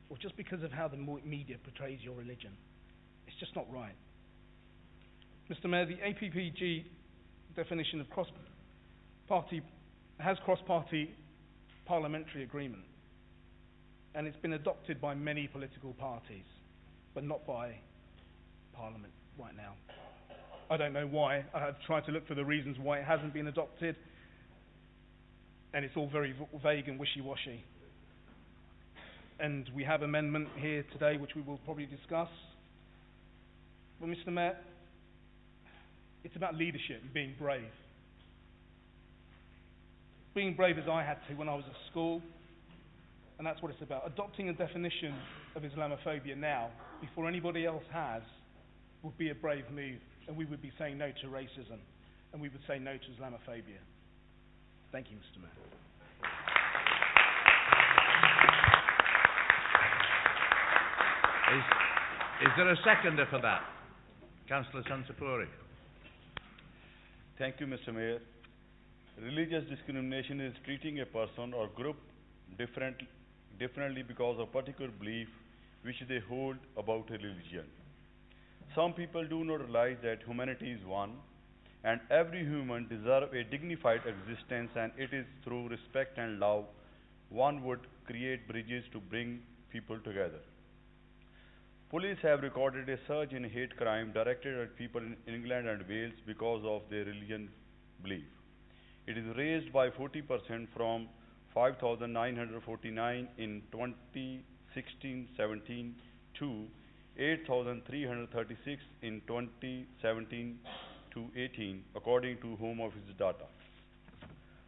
S16: or just because of how the media portrays your religion. It's just not right. Mr. Mayor, the APPG definition of cross-party has cross-party parliamentary agreement, and it's been adopted by many political parties, but not by Parliament right now. I don't know why. I've tried to look for the reasons why it hasn't been adopted, and it's all very vague and wishy-washy. And we have amendment here today, which we will probably discuss. But Mr. Mayor, it's about leadership and being brave. Being brave as I had to when I was at school, and that's what it's about. Adopting a definition of Islamophobia now, before anybody else has, would be a brave move, and we would be saying no to racism, and we would say no to Islamophobia. Thank you, Mr. Mayor.
S1: Is there a seconder for that? Councillor Santapuri.
S17: Thank you, Mr. Mayor. Religious discrimination is treating a person or group differently because of particular belief which they hold about a religion. Some people do not realize that humanity is one, and every human deserves a dignified existence, and it is through respect and love one would create bridges to bring people together. Police have recorded a surge in hate crime directed at people in England and Wales because of their religion belief. It is raised by 40% from 5,949 in 2016-17 to 8,336 in 2017-18, according to Home Office data.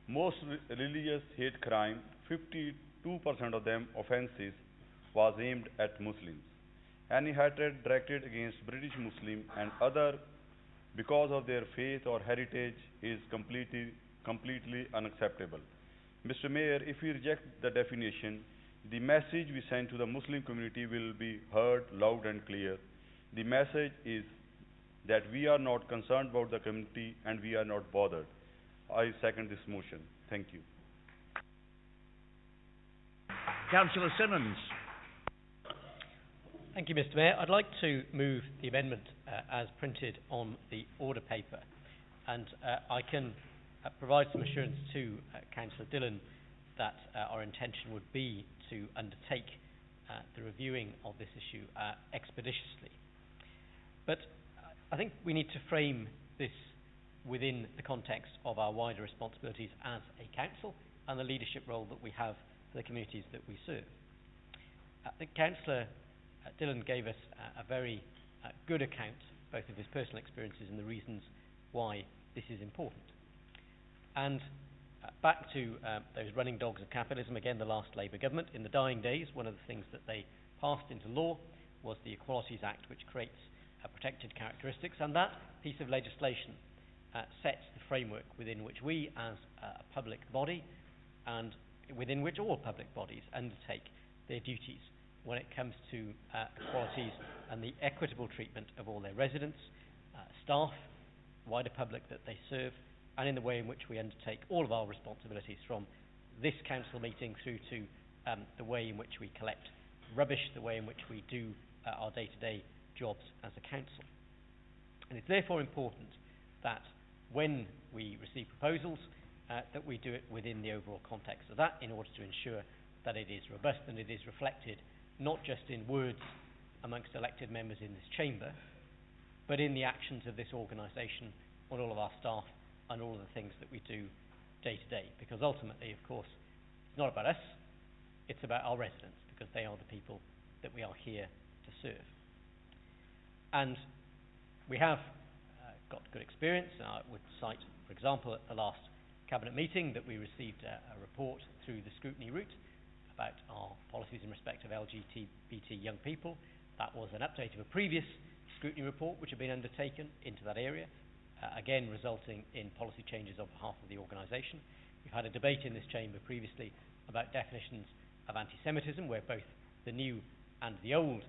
S17: Most religious hate crime, 52% of them offences, was aimed at Muslims. Any hatred directed against British Muslim and other because of their faith or heritage is completely completely unacceptable. Mr. Mayor, if we reject the definition, the message we send to the Muslim community will be heard loud and clear. The message is that we are not concerned about the community and we are not bothered. I second this motion. Thank you.
S1: Councillor Simmons.
S5: Thank you, Mr. Mayor. I'd like to move the amendment as printed on the order paper, and I can provide some assurance to Councillor Dhillon that our intention would be to undertake the reviewing of this issue expeditiously. But I think we need to frame this within the context of our wider responsibilities as a council and the leadership role that we have for the communities that we serve. Councillor Dhillon gave us a very good account both of his personal experiences and the reasons why this is important. And back to those running dogs of capitalism, again the last Labour government, in the dying days, one of the things that they passed into law was the Equalities Act, which creates protected characteristics, and that piece of legislation sets the framework within which we as a public body and within which all public bodies undertake their duties when it comes to equalities and the equitable treatment of all their residents, staff, wider public that they serve, and in the way in which we undertake all of our responsibilities from this council meeting through to the way in which we collect rubbish, the way in which we do our day-to-day jobs as a council. And it's therefore important that when we receive proposals that we do it within the overall context of that in order to ensure that it is robust and it is reflected not just in words amongst elected members in this chamber, but in the actions of this organisation on all of our staff and all of the things that we do day to day. Because ultimately, of course, it's not about us, it's about our residents, because they are the people that we are here to serve. And we have got good experience. I would cite, for example, at the last Cabinet meeting that we received a report through the scrutiny route about our policies in respect of LGBT young people. That was an update of a previous scrutiny report which had been undertaken into that area, again resulting in policy changes on behalf of the organisation. We've had a debate in this chamber previously about definitions of anti-Semitism, where both the new and the old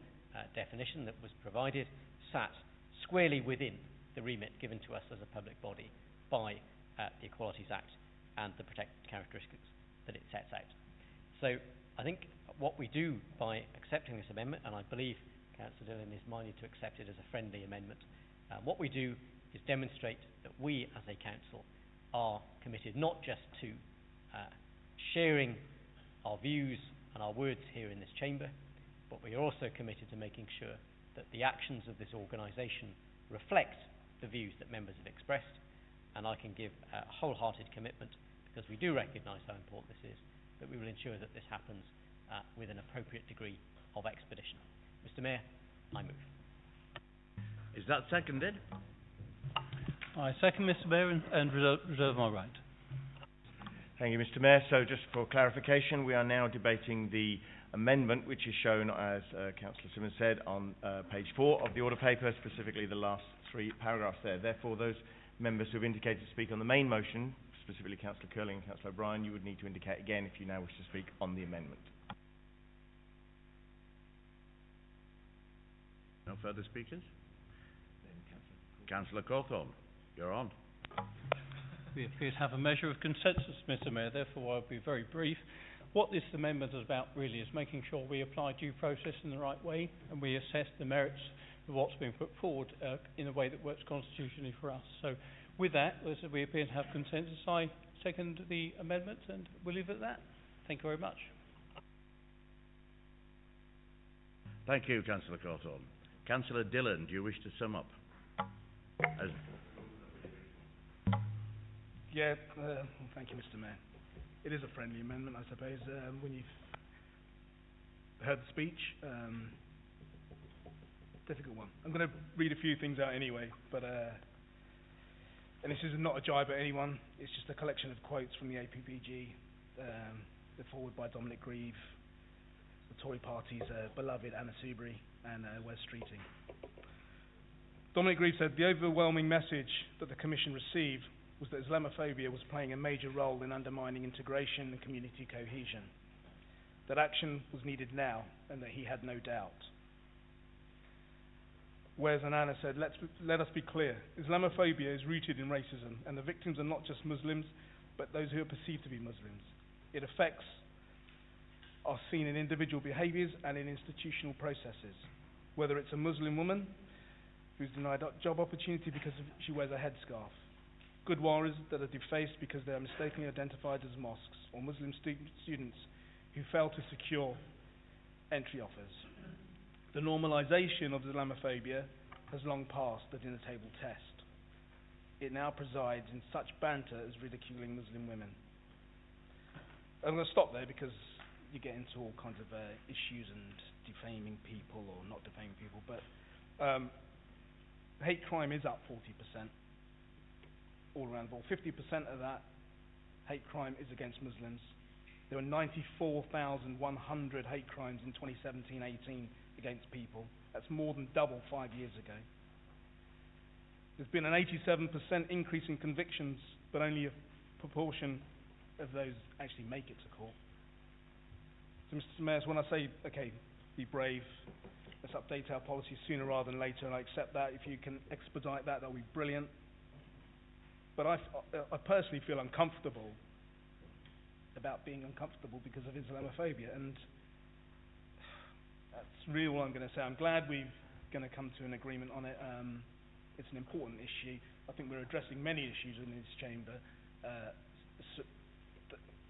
S5: definition that was provided sat squarely within the remit given to us as a public body by the Equalities Act and the protected characteristics that it sets out. So I think what we do by accepting this amendment, and I believe Councillor Dhillon is minded to accept it as a friendly amendment, what we do is demonstrate that we as a council are committed not just to sharing our views and our words here in this chamber, but we are also committed to making sure that the actions of this organisation reflect the views that members have expressed, and I can give a wholehearted commitment, because we do recognise how important this is, that we will ensure that this happens with an appropriate degree of expedition. Mr. Mayor, I move.
S1: Is that seconded?
S18: I second, Mr. Mayor, and reserve my right.
S3: Thank you, Mr. Mayor. So just for clarification, we are now debating the amendment which is shown, as Councillor Simmons said, on page 4 of the order paper, specifically the last 3 paragraphs there. Therefore, those members who have indicated to speak on the main motion, specifically Councillor Curling and Councillor O'Brien, you would need to indicate again if you now wish to speak on the amendment.
S1: No further speakers? Councillor Cawthorne, you're on.
S18: We appear to have a measure of consensus, Mr. Mayor, therefore I'll be very brief. What this amendment is about really is making sure we apply due process in the right way and we assess the merits of what's being put forward in a way that works constitutionally for us. So with that, as we appear to have consensus, I second the amendment and we'll leave it at that. Thank you very much.
S1: Thank you, Councillor Cawthorne. Councillor Dhillon, do you wish to sum up?
S16: Yeah, thank you, Mr. Mayor. It is a friendly amendment, I suppose. When you've heard the speech, difficult one. I'm going to read a few things out anyway, but and this is not a jibe at anyone. It's just a collection of quotes from the APPG, the forward by Dominic Grieve, the Tory party's beloved Anna Soubry and Wes Streeting. Dominic Grieve said, "The overwhelming message that the Commission received was that Islamophobia was playing a major role in undermining integration and community cohesion, that action was needed now, and that he had no doubt. Whereas Anana said, let us be clear, Islamophobia is rooted in racism, and the victims are not just Muslims, but those who are perceived to be Muslims. It affects are seen in individual behaviours and in institutional processes, whether it's a Muslim woman who's denied a job opportunity because she wears a headscarf, Gurdwaras that are defaced because they are mistakenly identified as mosques, or Muslim students who fail to secure entry offers. The normalisation of Islamophobia has long passed the dinner table test. It now presides in such banter as ridiculing Muslim women. I'm going to stop there because you get into all kinds of issues and defaming people or not defaming people, but hate crime is up 40% all around the world. 50% of that hate crime is against Muslims. There were 94,100 hate crimes in 2017-18 against people. That's more than double 5 years ago. There's been an 87% increase in convictions, but only a proportion of those actually make it to court. So, Mr. Mayor, when I say, okay, be brave, let's update our policy sooner rather than later, and I accept that. If you can expedite that, that'll be brilliant. But I personally feel uncomfortable about being uncomfortable because of Islamophobia, and that's really all I'm going to say. I'm glad we're going to come to an agreement on it. It's an important issue. I think we're addressing many issues in this chamber that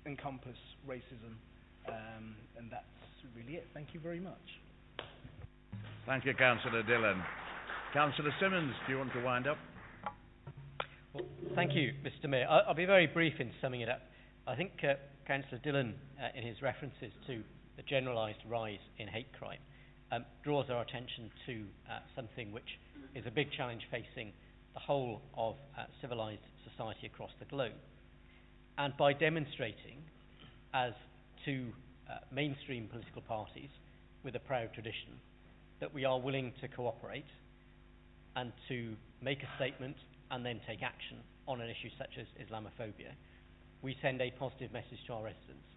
S16: encompass racism, and that's really it. Thank you very much.
S1: Thank you, Councillor Dhillon. Councillor Simmons, do you want to wind up?
S5: Well, thank you, Mr. Mayor. I'll be very brief in summing it up. I think Councillor Dhillon, in his references to the generalised rise in hate crime, draws our attention to something which is a big challenge facing the whole of civilised society across the globe. And by demonstrating, as two mainstream political parties with a proud tradition, that we are willing to cooperate and to make a statement and then take action on an issue such as Islamophobia, we send a positive message to our residents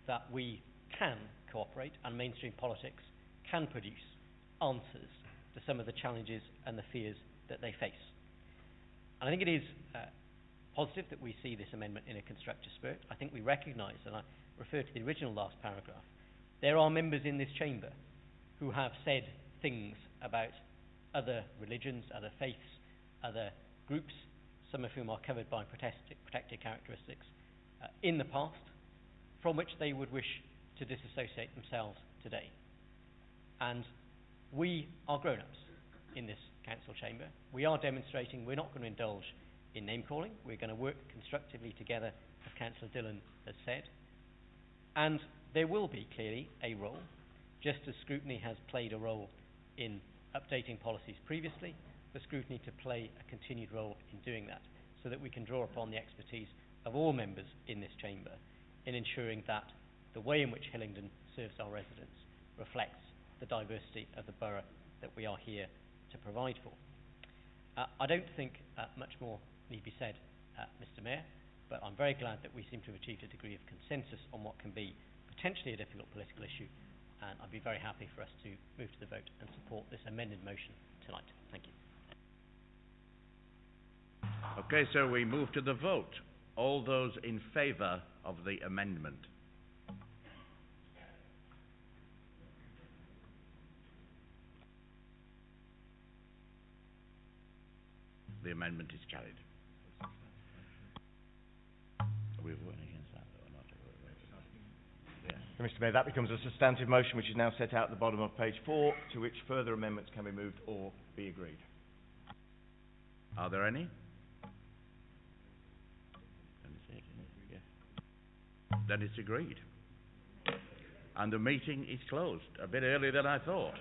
S5: that we can cooperate and mainstream politics can produce answers to some of the challenges and the fears that they face. And I think it is positive that we see this amendment in a constructive spirit. I think we recognise, and I refer to the original last paragraph, there are members in this chamber who have said things about other religions, other faiths, other groups, some of whom are covered by protected characteristics in the past, from which they would wish to disassociate themselves today. And we are grown-ups in this council chamber. We are demonstrating we're not going to indulge in name-calling. We're going to work constructively together, as Councillor Dhillon has said. And there will be, clearly, a role, just as scrutiny has played a role in updating policies previously, for scrutiny to play a continued role in doing that, so that we can draw upon the expertise of all members in this chamber in ensuring that the way in which Hillingdon serves our residents reflects the diversity of the borough that we are here to provide for. I don't think much more need be said, Mr. Mayor, but I'm very glad that we seem to have achieved a degree of consensus on what can be potentially a difficult political issue, and I'd be very happy for us to move to the vote and support this amended motion tonight. Thank you.
S1: Okay, so we move to the vote. All those in favour of the amendment? The amendment is carried. Are we voting against that or not?
S3: Yeah. Mr. Mayor, that becomes a substantive motion which is now set out at the bottom of page 4, to which further amendments can be moved or be agreed.
S1: Are there any? Then it's agreed. And the meeting is closed, a bit earlier than I thought.